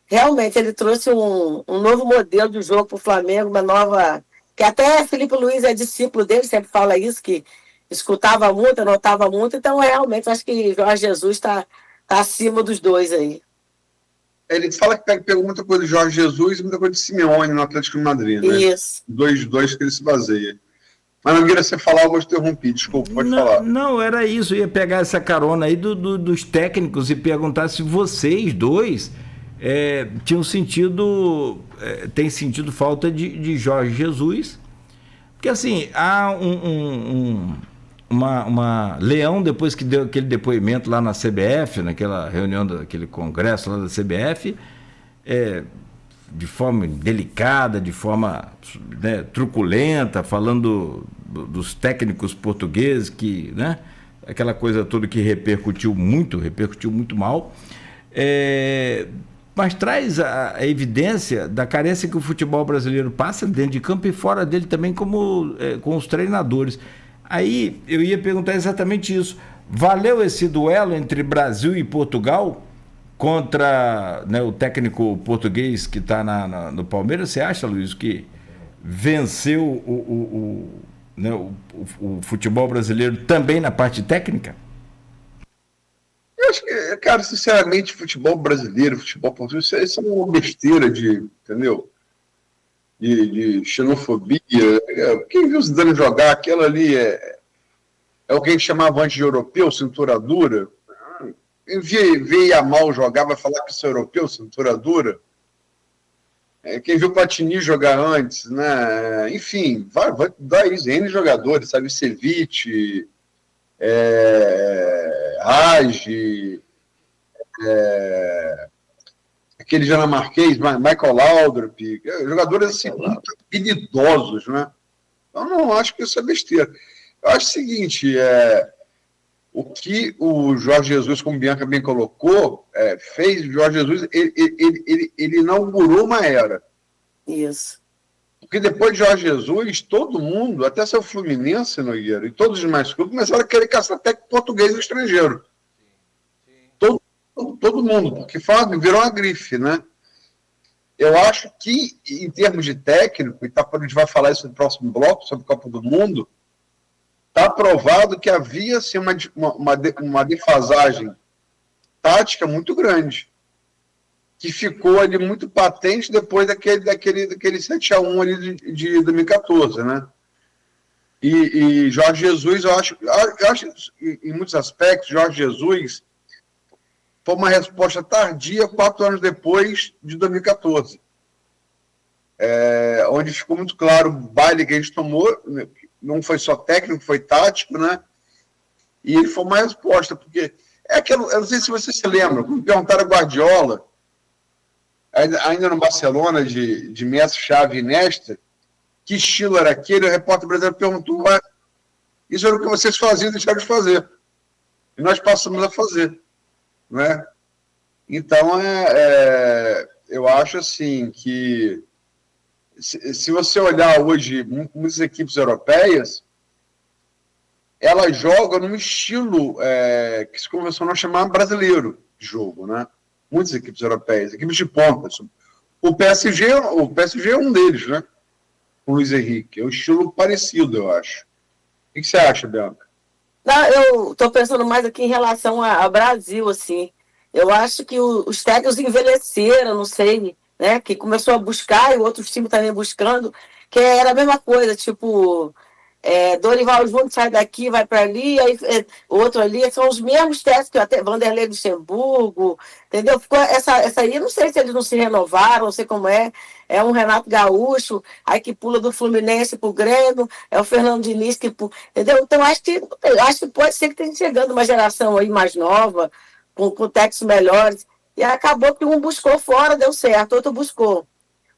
realmente ele trouxe um novo modelo de jogo para o Flamengo, uma nova. Que até Felipe Luiz é discípulo dele, sempre fala isso, que escutava muito, anotava muito. Então, realmente, acho que Jorge Jesus está acima dos 2 aí. Ele fala que pegou muita coisa de Jorge Jesus e muita coisa de Simeone no Atlético de Madrid, né? Isso. Dois que ele se baseia. Mas não queria você falar, eu vou te interromper, desculpa, pode falar. Não, era isso, eu ia pegar essa carona aí dos técnicos e perguntar se vocês dois tinham tem sentido falta de Jorge Jesus, porque assim, há uma Leão, depois que deu aquele depoimento lá na CBF, naquela reunião daquele congresso lá da CBF, de forma delicada, de forma, né, truculenta, falando dos técnicos portugueses, que, né, aquela coisa toda que repercutiu muito mal, mas traz a evidência da carência que o futebol brasileiro passa dentro de campo e fora dele também, como com os treinadores. Aí eu ia perguntar exatamente isso. Valeu esse duelo entre Brasil e Portugal contra, né, o técnico português que está no Palmeiras? Você acha, Luiz, que venceu né, o futebol brasileiro também na parte técnica? Eu acho que, cara, sinceramente, futebol brasileiro, futebol português, isso é uma besteira entendeu? De xenofobia. Quem viu o Zidane jogar, aquela ali é o que a gente chamava antes de europeu, cintura dura. Vê Yamal jogar, vai falar que isso é europeu, cintura dura. Quem viu o Platini jogar antes, né? Enfim, vai dar isso, N jogadores, sabe? Ceviche, Raj, aquele dinamarquês, Michael Laudrup, jogadores assim, muito habilidosos, né? Eu não acho que isso é besteira. Eu acho o seguinte, o que o Jorge Jesus, como Bianca bem colocou, fez, o Jorge Jesus, ele inaugurou uma era. Isso. Porque depois de Jorge Jesus, todo mundo, até seu Fluminense, Nogueira, e todos os demais clubes, começaram a querer caçar técnico português e estrangeiro. Todo mundo, porque virou uma grife, né? Eu acho que, em termos de técnico, e a gente vai falar isso no próximo bloco, sobre a Copa do Mundo, está provado que havia assim, uma defasagem tática muito grande, que ficou ali muito patente depois daquele 7-1 ali de 2014, né? E Jorge Jesus, eu acho, em muitos aspectos, Jorge Jesus foi uma resposta tardia 4 anos depois de 2014. Onde ficou muito claro o baile que a gente tomou, não foi só técnico, foi tático, né? E ele foi uma resposta, porque aquilo, eu não sei se você se lembra, quando perguntaram a Guardiola, ainda no Barcelona, de Messi, Xavi e Iniesta, que estilo era aquele, o repórter brasileiro perguntou, isso era o que vocês faziam e deixaram de fazer. E nós passamos a fazer. Né? Então, eu acho assim que se você olhar hoje muitas equipes europeias, elas jogam num estilo que se convencionou a chamar brasileiro de jogo, né? Muitas equipes europeias, equipes de ponta. O PSG é um deles, né? O Luiz Henrique. É um estilo parecido, eu acho. O que você acha, Bianca? Não, eu estou pensando mais aqui em relação ao Brasil, assim. Eu acho que os técnicos envelheceram, não sei, né? Que começou a buscar e outros times também buscando, que era a mesma coisa, tipo, Dorival Júnior sai daqui, vai para ali, aí outro ali, são os mesmos técnicos, até Vanderlei Luxemburgo, entendeu? Ficou essa aí, não sei se eles não se renovaram, não sei como é um Renato Gaúcho, aí que pula do Fluminense pro Grêmio, é o Fernando Diniz que entendeu? Então acho que pode ser que esteja chegando uma geração aí mais nova, com técnicos melhores, e acabou que um buscou fora, deu certo, outro buscou.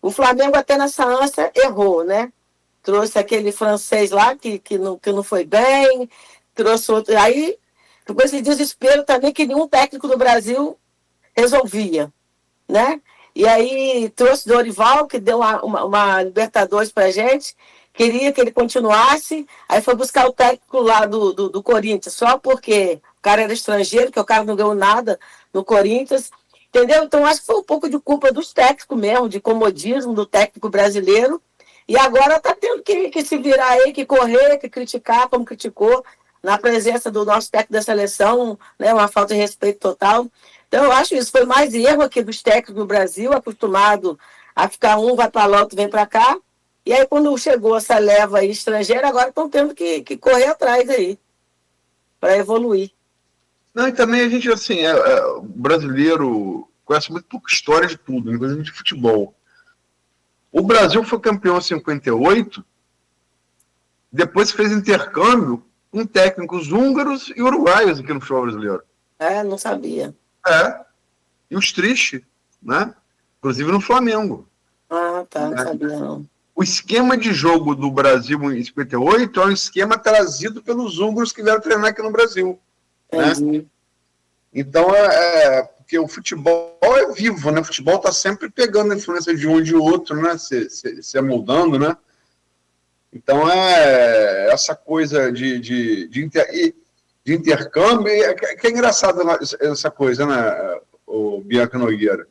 O Flamengo até nessa ânsia errou, né? Trouxe aquele francês lá que não foi bem, trouxe outro. Aí ficou esse desespero também que nenhum técnico do Brasil resolvia, né? E aí trouxe Dorival, que deu uma Libertadores pra gente, queria que ele continuasse, aí foi buscar o técnico lá do Corinthians, só porque o cara era estrangeiro, que o cara não ganhou nada no Corinthians, entendeu? Então acho que foi um pouco de culpa dos técnicos mesmo, de comodismo do técnico brasileiro, e agora está tendo que se virar aí, que correr, que criticar, como criticou, na presença do nosso técnico da seleção, né, uma falta de respeito total. Então, eu acho que isso foi mais erro aqui dos técnicos do Brasil, acostumado a ficar vai para lá, outro vem para cá. E aí, quando chegou essa leva aí estrangeira, agora estão tendo que correr atrás aí, para evoluir. Não, e também a gente, assim, o brasileiro conhece muito pouca história de tudo, inclusive de futebol. O Brasil foi campeão em 58, depois fez intercâmbio com técnicos húngaros e uruguaios aqui no futebol brasileiro. Não sabia. E os tristes, né? Inclusive no Flamengo. Não sabia não. O esquema de jogo do Brasil em 58 é um esquema trazido pelos húngaros que vieram treinar aqui no Brasil. Né? Então, porque o futebol é vivo, né? O futebol está sempre pegando a influência de um e de outro, né? Se amoldando, né? Então, essa coisa de intercâmbio, que é engraçado essa coisa, né, o Bianca Nogueira?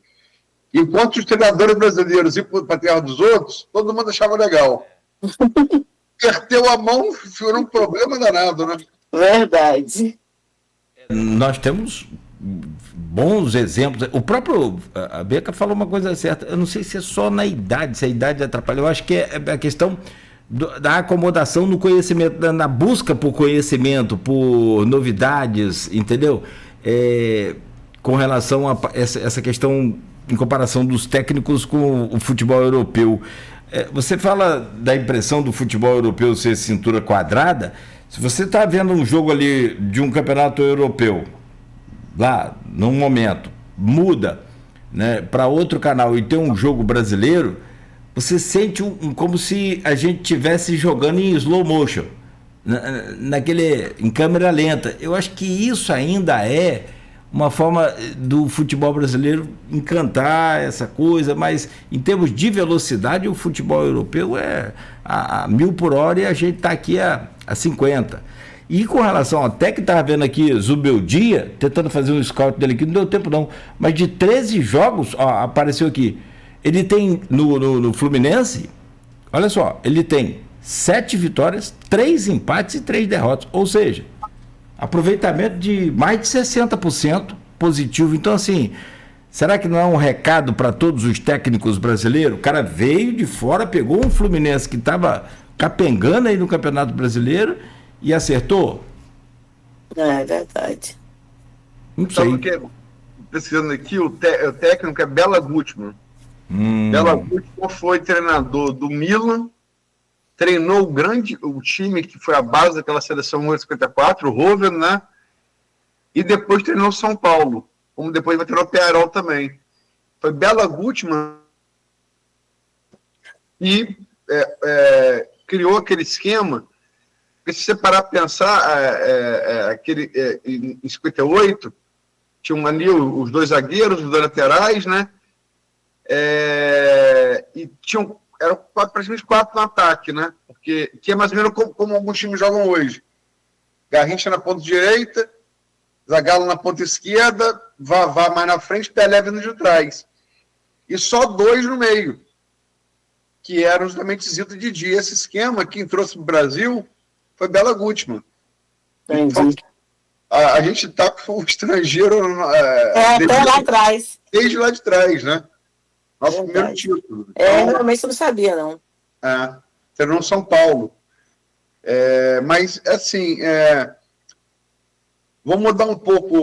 Enquanto os treinadores brasileiros iam para a terra dos outros, todo mundo achava legal. inverteu a mão, foi um problema danado, né? Verdade. Nós temos bons exemplos. O próprio, a Beca falou uma coisa certa, eu não sei se é só na idade, se a idade atrapalha, eu acho que é a questão da acomodação no conhecimento, na busca por conhecimento, por novidades, entendeu? Com relação a essa questão em comparação dos técnicos com o futebol europeu. Você fala da impressão do futebol europeu ser cintura quadrada. Se você está vendo um jogo ali de um campeonato europeu, lá, num momento, muda, né, para outro canal e tem um jogo brasileiro, você sente como se a gente estivesse jogando em slow motion, em câmera lenta. Eu acho que isso ainda é uma forma do futebol brasileiro encantar essa coisa, mas em termos de velocidade, o futebol europeu é a 1000 por hora e a gente está aqui a 50. E com relação até que estava vendo aqui Zubeldia, tentando fazer um scout dele aqui, não deu tempo não, mas de 13 jogos, apareceu aqui, ele tem no Fluminense, olha só, ele tem 7 vitórias, 3 empates e 3 derrotas, ou seja, aproveitamento de mais de 60% positivo. Então, assim, será que não é um recado para todos os técnicos brasileiros? O cara veio de fora, pegou um Fluminense que estava capengando aí no Campeonato Brasileiro e acertou? É verdade. Não sei. Sabe o que? Precisando aqui, o técnico é Bela Gutmann. Bela Gutmann foi treinador do Milan, treinou o time que foi a base daquela seleção 54, o Rover, né? E depois treinou o São Paulo, como depois vai treinar o Pearol também. Foi Bela Gutmann e criou aquele esquema, porque se você parar para pensar, em 58, tinham ali os 2 zagueiros, os 2 laterais, né? E eram praticamente 4 no ataque, né? Porque que é mais ou menos como alguns times jogam hoje. Garrincha na ponta direita, Zagallo na ponta esquerda, Vavá mais na frente, Pelé vindo de trás. E só 2 no meio, que eram justamente Zito e Didi. Esse esquema, quem trouxe para o Brasil foi Bela Gutmann. Então, a gente está com o estrangeiro... até lá atrás. Desde lá de trás, né? Nosso primeiro título. Realmente eu não sabia, não. Treinou São Paulo. Mas, assim, vamos mudar um pouco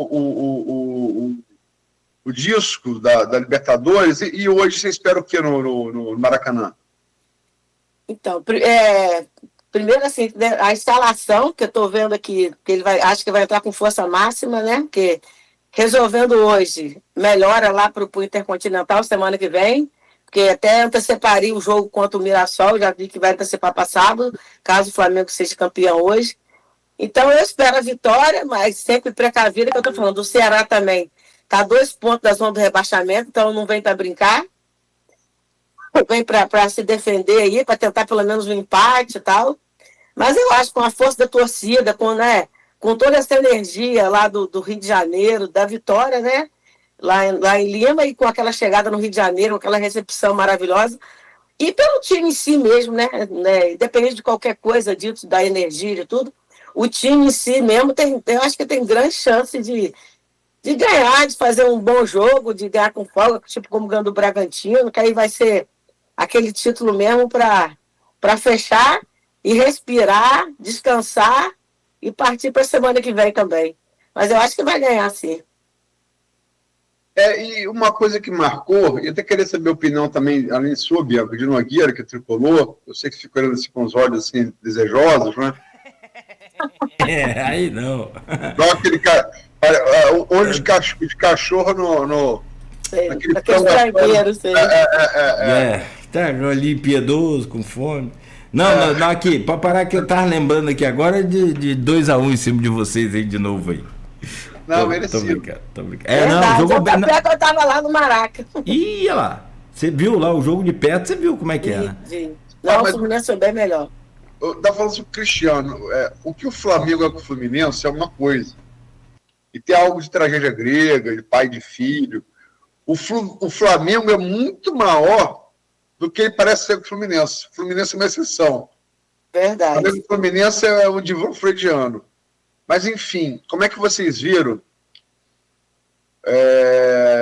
o disco da Libertadores. E hoje você espera o que no Maracanã? Então, primeiro, assim, a instalação, que eu estou vendo aqui, que acho que vai entrar com força máxima, né? Porque resolvendo hoje, melhora lá para o Intercontinental semana que vem, porque até anteciparia o jogo contra o Mirassol, já vi que vai antecipar passado, caso o Flamengo seja campeão hoje. Então eu espero a vitória, mas sempre precavida, que eu estou falando, do Ceará também. Está 2 pontos da zona do rebaixamento, então não vem para brincar, vem para se defender aí, para tentar pelo menos um empate e tal. Mas eu acho que com a força da torcida, com toda essa energia lá do Rio de Janeiro, da vitória, né? Lá em Lima, e com aquela chegada no Rio de Janeiro, aquela recepção maravilhosa. E pelo time em si mesmo, né? Independente de qualquer coisa dito, da energia, de tudo, o time em si mesmo, eu acho que tem grande chance de ganhar, de fazer um bom jogo, de ganhar com folga, tipo como ganhou do Bragantino, que aí vai ser aquele título mesmo para fechar e respirar, descansar, e partir para a semana que vem também. Mas eu acho que vai ganhar, sim. E uma coisa que marcou, e até queria saber a opinião também, além de sua, Bianca, de Nogueira, que tricolor, eu sei que fica olhando assim com os olhos assim, desejosos, né? Aí não. Igual aquele olho de cachorro naquele estrangeiro, sei. Tá ali piedoso, com fome. Não, aqui, para parar que eu tava lembrando aqui agora de 2-1 em cima de vocês aí de novo aí. Não, merecido. Tô brincando. Jogou bem. Que eu tava lá no Maraca. Ia lá. Você viu lá o jogo de perto, você viu como é que é, né? Não, o Fluminense foi bem melhor. Dá falando sobre o Cristiano. O que o Flamengo é com o Fluminense é uma coisa. E tem algo de tragédia grega, de pai e de filho. O Flamengo é muito maior do que ele parece ser com o Fluminense. O Fluminense é uma exceção. Verdade. Flamengo e Fluminense é o divã freudiano. Mas, enfim, como é que vocês viram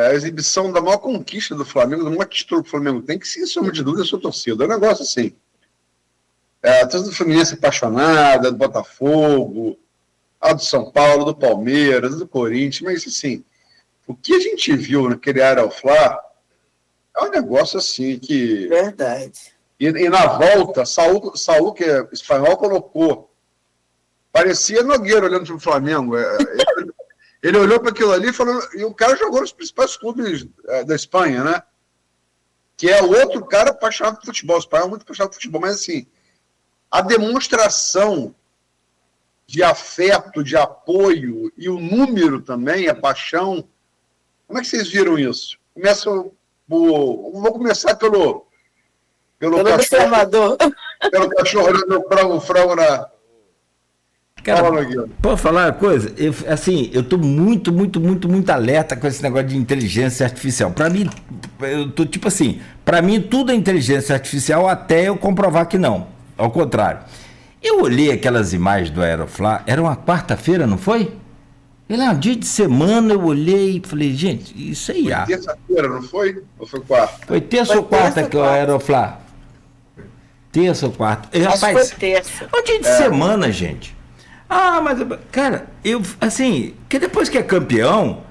a exibição da maior conquista do Flamengo, do maior título que o Flamengo tem, que, sem sombra de dúvida, é a sua torcida. É um negócio assim. A torcida do Fluminense apaixonada, do Botafogo, a do São Paulo, do Palmeiras, do Corinthians, mas, assim, o que a gente viu naquele Aeroflá é um negócio assim que... Verdade. E na volta, Saúl, que é espanhol, colocou. Parecia Nogueira olhando para o Flamengo. Ele olhou para aquilo ali e falou. E o cara jogou nos principais clubes da Espanha, né? Que é outro cara apaixonado por futebol. O espanhol é muito apaixonado por futebol. Mas, assim, a demonstração de afeto, de apoio e o número também, a paixão. Como é que vocês viram isso? Vou começar pelo observador. Pelo cachorro olhando o frango na... Cara, posso falar uma coisa? Eu tô muito alerta com esse negócio de inteligência artificial. Para mim, eu tô tipo assim, para mim tudo é inteligência artificial até eu comprovar que não. Ao contrário. Eu olhei aquelas imagens do Aeroflá, era uma quarta-feira, não foi? Ele é um dia de semana, eu olhei e falei, gente, isso aí... Foi terça-feira, não foi? Ou foi quarta? Foi terça ou quarta que é o Aeroflá? Terça ou quarta? Rapaz, foi terça. É um dia de semana, gente. Mas, cara, que depois que é campeão,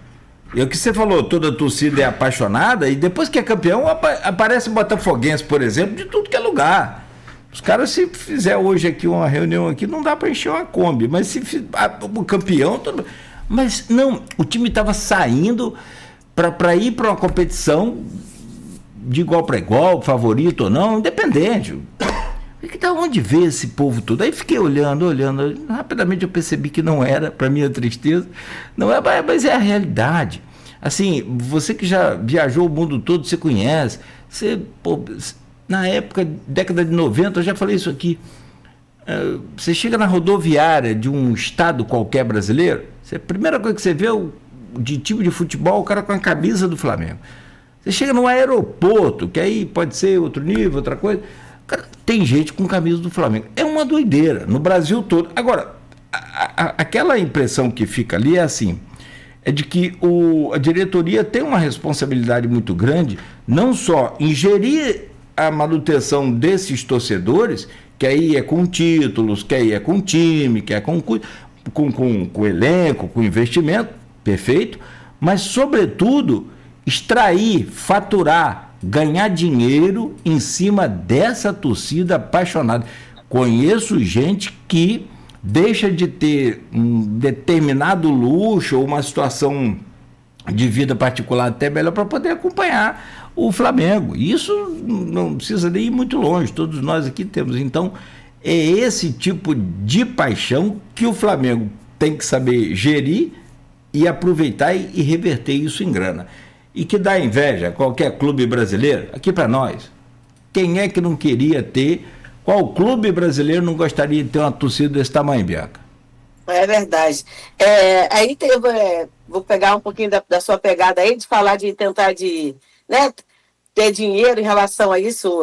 é o que você falou, toda a torcida é apaixonada, e depois que é campeão, aparece botafoguense, por exemplo, de tudo que é lugar. Os caras, se fizer hoje aqui uma reunião aqui, não dá para encher uma Kombi, mas se o campeão... Mas não, o time estava saindo para ir para uma competição de igual para igual, favorito ou não, independente. Da onde vê esse povo todo? Aí fiquei olhando, rapidamente eu percebi que não era, para minha tristeza, não é, mas é a realidade. Assim, você que já viajou o mundo todo, você conhece, na época, década de 90, eu já falei isso aqui, você chega na rodoviária de um estado qualquer brasileiro, a primeira coisa que você vê de time de futebol, o cara com a camisa do Flamengo. Você chega no aeroporto, que aí pode ser outro nível, outra coisa, cara, tem gente com camisa do Flamengo. É uma doideira, no Brasil todo. Agora, aquela impressão que fica ali é assim, é de que a diretoria tem uma responsabilidade muito grande, não só em gerir a manutenção desses torcedores, que aí é com títulos, que aí é com time, que é com elenco, com investimento, perfeito, mas, sobretudo, extrair, faturar, ganhar dinheiro em cima dessa torcida apaixonada. Conheço gente que deixa de ter um determinado luxo ou uma situação de vida particular até melhor para poder acompanhar o Flamengo. Isso não precisa nem ir muito longe, todos nós aqui temos. Então, é esse tipo de paixão que o Flamengo tem que saber gerir e aproveitar e reverter isso em grana. E que dá inveja a qualquer clube brasileiro, aqui para nós. Quem é que não queria ter, qual clube brasileiro não gostaria de ter uma torcida desse tamanho, Bianca? É verdade. Aí vou pegar um pouquinho da sua pegada aí, de falar de tentar ter dinheiro em relação a isso,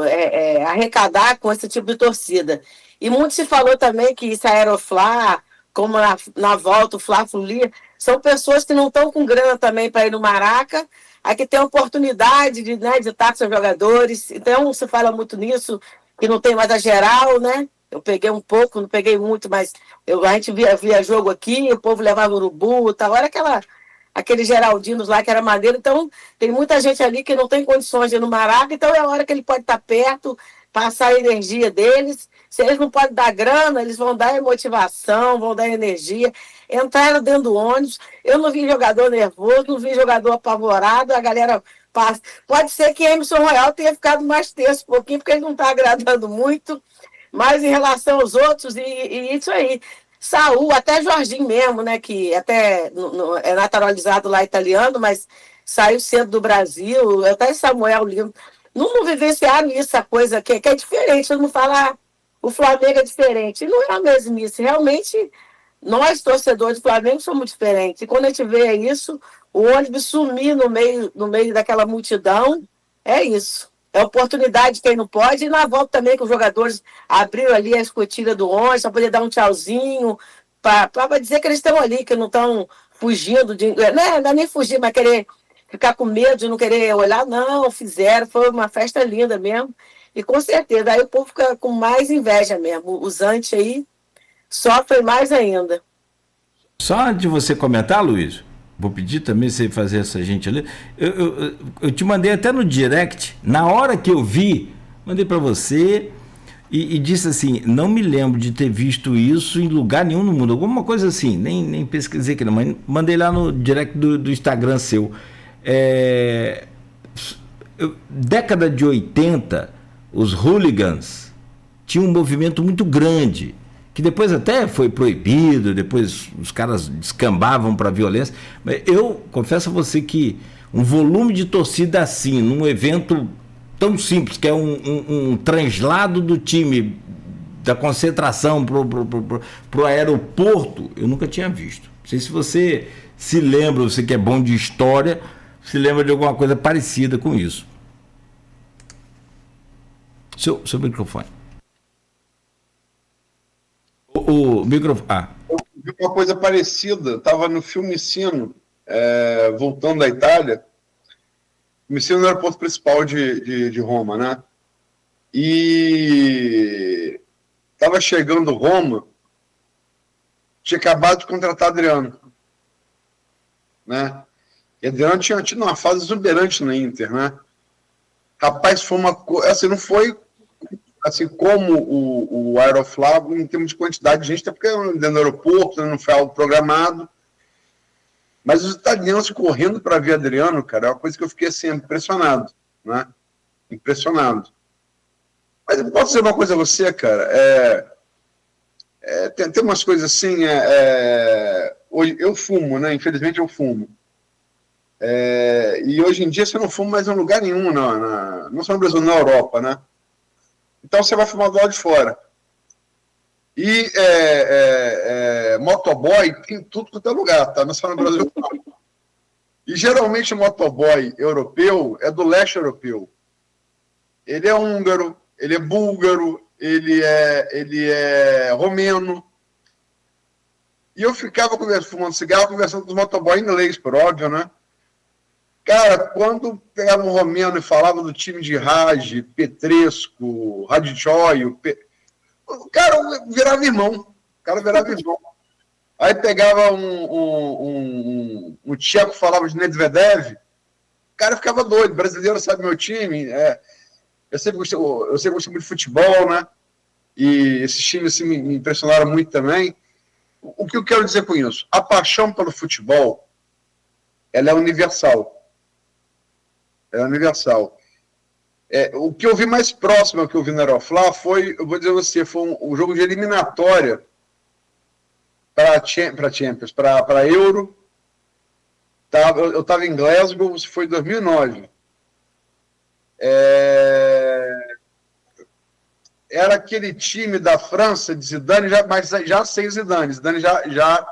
arrecadar com esse tipo de torcida. E muito se falou também que isso Aeroflá, como na volta o Fla-Flulia, são pessoas que não estão com grana também para ir no Maraca, aí que tem a oportunidade de estar com seus jogadores. Então, se fala muito nisso, que não tem mais a geral, né? Eu peguei um pouco, não peguei muito, mas a gente via jogo aqui, o povo levava urubu, tal. Era aqueles Geraldinos lá que era maneiro. Então, tem muita gente ali que não tem condições de ir no Maraca, então é a hora que ele pode estar perto, passar a energia deles. Se eles não podem dar grana, eles vão dar motivação, vão dar energia. Entraram dentro do ônibus. Eu não vi jogador nervoso, não vi jogador apavorado. A galera passa. Pode ser que Emerson Royal tenha ficado mais tenso um pouquinho, porque ele não está agradando muito. Mas em relação aos outros, e isso aí. Saúl, até Jorginho mesmo, né? Que até é naturalizado lá italiano, mas saiu cedo do Brasil. Até Samuel Lima. Não vivenciaram isso, essa coisa que é diferente. Todo mundo fala, o Flamengo é diferente. E não é a mesmice. Realmente, nós, torcedores do Flamengo, somos diferentes. E quando a gente vê isso, o ônibus sumir no meio daquela multidão, é isso. É oportunidade de quem não pode, e na volta também que os jogadores abriram ali a escotilha do ônibus para poder dar um tchauzinho, para dizer que eles estão ali, que não estão fugindo, não é nem fugir, mas querer ficar com medo de não querer olhar, não, fizeram, foi uma festa linda mesmo, e com certeza, aí o povo fica com mais inveja mesmo, os antes aí sofrem mais ainda. Só antes de você comentar, Luiz, vou pedir também você fazer essa gentileza. Eu te mandei até no direct, na hora que eu vi, mandei para você e disse assim, não me lembro de ter visto isso em lugar nenhum no mundo, alguma coisa assim, nem pesquisei aqui não, mas mandei lá no direct do Instagram seu. Década de 80, os hooligans tinham um movimento muito grande, que depois até foi proibido, depois os caras descambavam para violência, mas eu confesso a você que um volume de torcida assim, num evento tão simples, que é um translado do time da concentração pro aeroporto, eu nunca tinha visto. Não sei se você se lembra, você que é bom de história, se lembra de alguma coisa parecida com isso. Seu microfone. O microfone. Eu vi uma coisa parecida, estava no Fiumicino, voltando da Itália. Fiumicino no aeroporto principal de Roma, né? E estava chegando Roma, tinha acabado de contratar Adriano, né? E Adriano tinha tido uma fase exuberante na Inter, né? Rapaz, foi uma coisa, assim, não foi assim como o Aeroflá em termos de quantidade de gente, até porque dentro do aeroporto não foi algo programado, mas os italianos correndo para ver Adriano, cara, é uma coisa que eu fiquei assim, impressionado, né? Impressionado. Mas eu posso dizer uma coisa a você, cara, tem umas coisas assim, hoje eu fumo, né? Infelizmente eu fumo. E hoje em dia você não fuma mais em lugar nenhum, não só no Brasil, na Europa, né? Então você vai fumar do lado de fora. E motoboy tem tudo quanto é lugar, tá? Não só no Brasil. E geralmente o motoboy europeu é do leste europeu. Ele é húngaro, ele é búlgaro, ele é romeno. E eu ficava fumando cigarro, conversando com os motoboys em inglês, por óbvio, né? Cara, quando pegava um romeno e falava do time de Raj, Petrescu, Radicchoi, o cara virava irmão. Aí pegava um tcheco, falava de Nedvedev, o cara ficava doido. Brasileiro sabe meu time. Eu sempre gostei muito de futebol, né? E esses times assim, me impressionaram muito também. O que eu quero dizer com isso? A paixão pelo futebol, ela é universal. O que eu vi mais próximo ao que eu vi no Aeroflá foi, eu vou dizer a você, foi um jogo de eliminatória para Champions, para Euro. Eu estava em Glasgow, isso foi em 2009. Era aquele time da França, de Zidane, mas já sem Zidane. Zidane já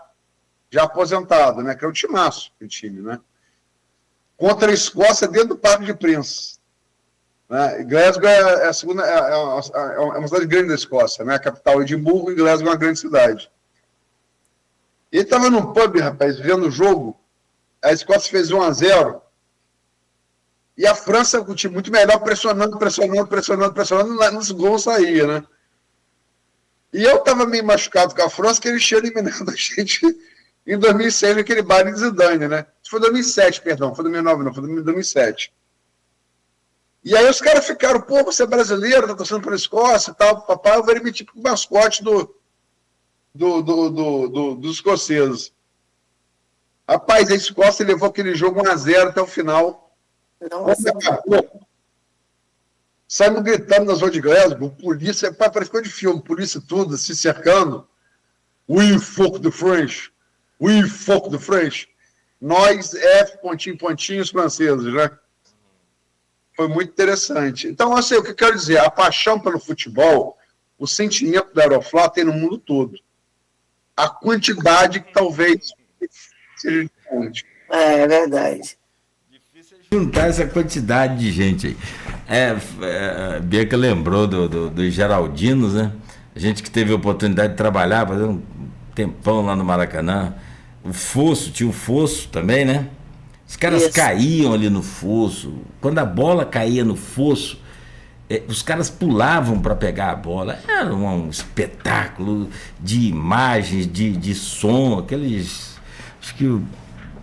aposentado, né? Que é um timaço, o time, né? Contra a Escócia dentro do Parque de Príncipe. Né? Glasgow é a segunda, é uma cidade grande da Escócia, né? A capital é Edimburgo e Glasgow é uma grande cidade. Ele estava num pub, rapaz, vendo o jogo. A Escócia fez 1-0. E a França, com o time muito melhor, pressionando, nos gols saía, né? E eu estava meio machucado com a França, que eles tinham eliminado a gente em 2006, aquele baile de Zidane, né? Isso foi 2007, perdão, foi 2009, não, foi 2007. E aí os caras ficaram, pô, você é brasileiro, tá torcendo pela Escócia e tal, papai, eu virei tipo o mascote dos escoceses. Rapaz, a Escócia levou aquele jogo 1-0 até o final. Nossa, saímos gritando nas ruas de Glasgow, polícia, parece coisa de filme, polícia tudo, se cercando. We fuck the French. We fuck the French. Nós, pontinho, os franceses, né? Foi muito interessante. Então, assim, o que eu quero dizer, a paixão pelo futebol, o sentimento da Aeroflá tem no mundo todo. A quantidade que talvez seja diferente. É verdade. Difícil juntar essa quantidade de gente aí. Bianca lembrou dos Geraldinos, né? A gente que teve a oportunidade de trabalhar, fazer um tempão lá no Maracanã. O fosso, tinha o fosso também, né? Os caras caíam ali no fosso. Quando a bola caía no fosso, os caras pulavam para pegar a bola. Era um espetáculo de imagens, de som, aqueles... Acho que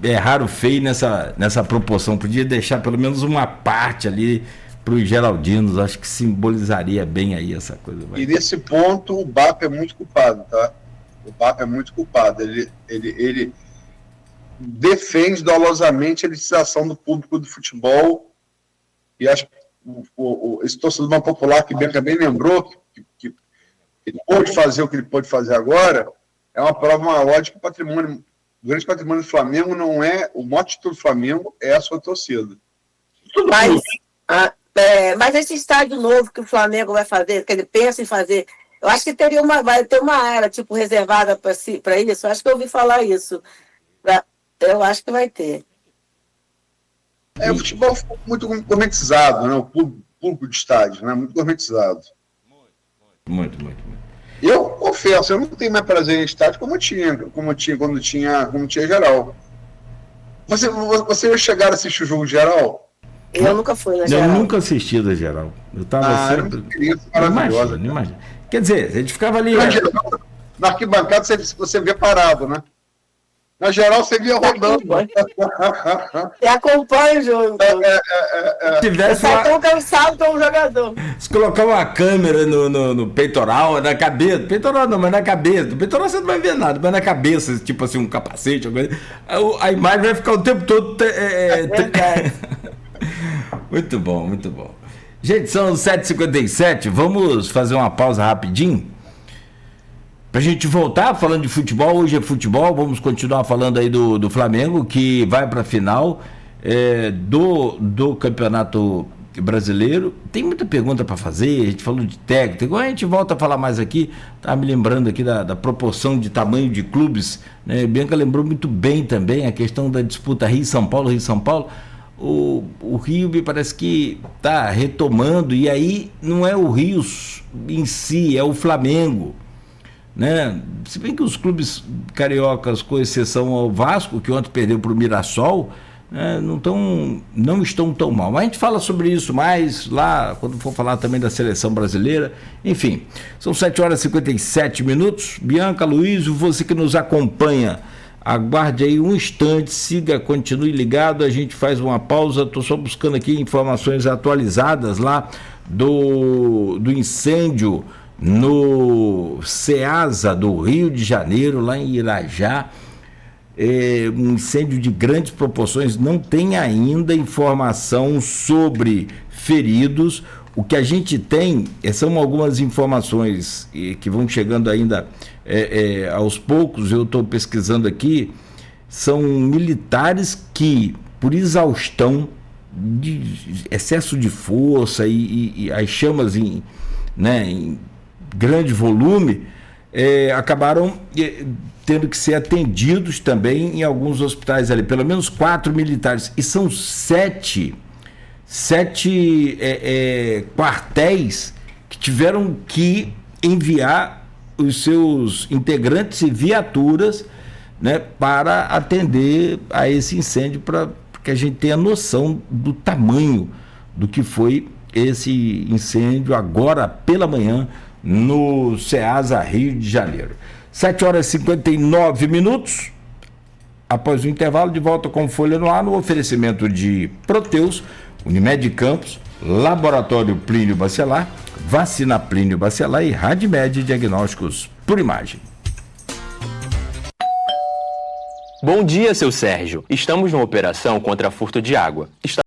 erraram feio nessa proporção. Podia deixar pelo menos uma parte ali para os Geraldinos. Acho que simbolizaria bem aí essa coisa. E nesse ponto o BAP é muito culpado, tá? O BAP é muito culpado. Ele defende dolosamente a elitização do público do futebol, e acho que esse torcedor popular que Bianca bem lembrou, que ele pôde fazer o que ele pôde fazer agora, é uma prova maior de que o grande patrimônio do Flamengo não é, o maior título do Flamengo é a sua torcida. Mas esse estádio novo que o Flamengo vai fazer, que ele pensa em fazer, eu acho que vai ter uma área tipo reservada para isso. Eu acho que eu ouvi falar isso. Eu acho que vai ter. O futebol ficou muito gourmetizado, né? O público de estádio, né? Muito gourmetizado. Muito. Eu confesso, eu não tenho mais prazer em estádio como tinha quando tinha geral. Você chegaram a assistir o jogo de geral? Eu nunca fui na geral. Eu nunca assisti da geral. Eu estava sempre... Imagina. Quer dizer, a gente ficava ali... Na arquibancada você vê parado, né? Na geral, você via rodando. Você acompanha o jogo. Você sai tão cansado como jogador. Se colocar uma câmera no peitoral, na cabeça. Peitoral não, mas na cabeça. No peitoral você não vai ver nada, mas na cabeça, tipo assim, um capacete, a imagem vai ficar o tempo todo. Muito bom. Gente, são 7h57. Vamos fazer uma pausa rapidinho. Pra gente voltar falando de futebol. Hoje é futebol, vamos continuar falando aí do Flamengo, que vai pra final do Campeonato Brasileiro. Tem muita pergunta para fazer, a gente falou de técnico, a gente volta a falar mais aqui. Estava me lembrando aqui da proporção de tamanho de clubes, né? Bianca lembrou muito bem também a questão da disputa Rio-São Paulo. O Rio me parece que está retomando, e aí não é o Rio em si, é o Flamengo, né? Se bem que os clubes cariocas, com exceção ao Vasco, que ontem perdeu para o Mirassol, né, não estão tão mal. Mas a gente fala sobre isso mais lá, quando for falar também da seleção brasileira. Enfim, são 7h57. Bianca, Luísio, você que nos acompanha, aguarde aí um instante, continue ligado, a gente faz uma pausa. Estou só buscando aqui informações atualizadas lá do incêndio no Ceasa do Rio de Janeiro, lá em Irajá. Um incêndio de grandes proporções, não tem ainda informação sobre feridos. O que a gente tem são algumas informações que vão chegando ainda aos poucos. Eu estou pesquisando aqui, são militares que, por exaustão, de excesso de força e as chamas em grande volume, acabaram tendo que ser atendidos também em alguns hospitais ali, pelo menos 4 militares, e são 7 quartéis que tiveram que enviar os seus integrantes e viaturas, né, para atender a esse incêndio, para que a gente tenha noção do tamanho do que foi esse incêndio agora pela manhã no Ceasa, Rio de Janeiro. 7h59. Após o intervalo, de volta com Folha no Ar, no oferecimento de Proteus, Unimed Campos, Laboratório Plínio Bacelar, Vacina Plínio Bacelar e Radmed Diagnósticos por Imagem. Bom dia, seu Sérgio. Estamos numa operação contra furto de água.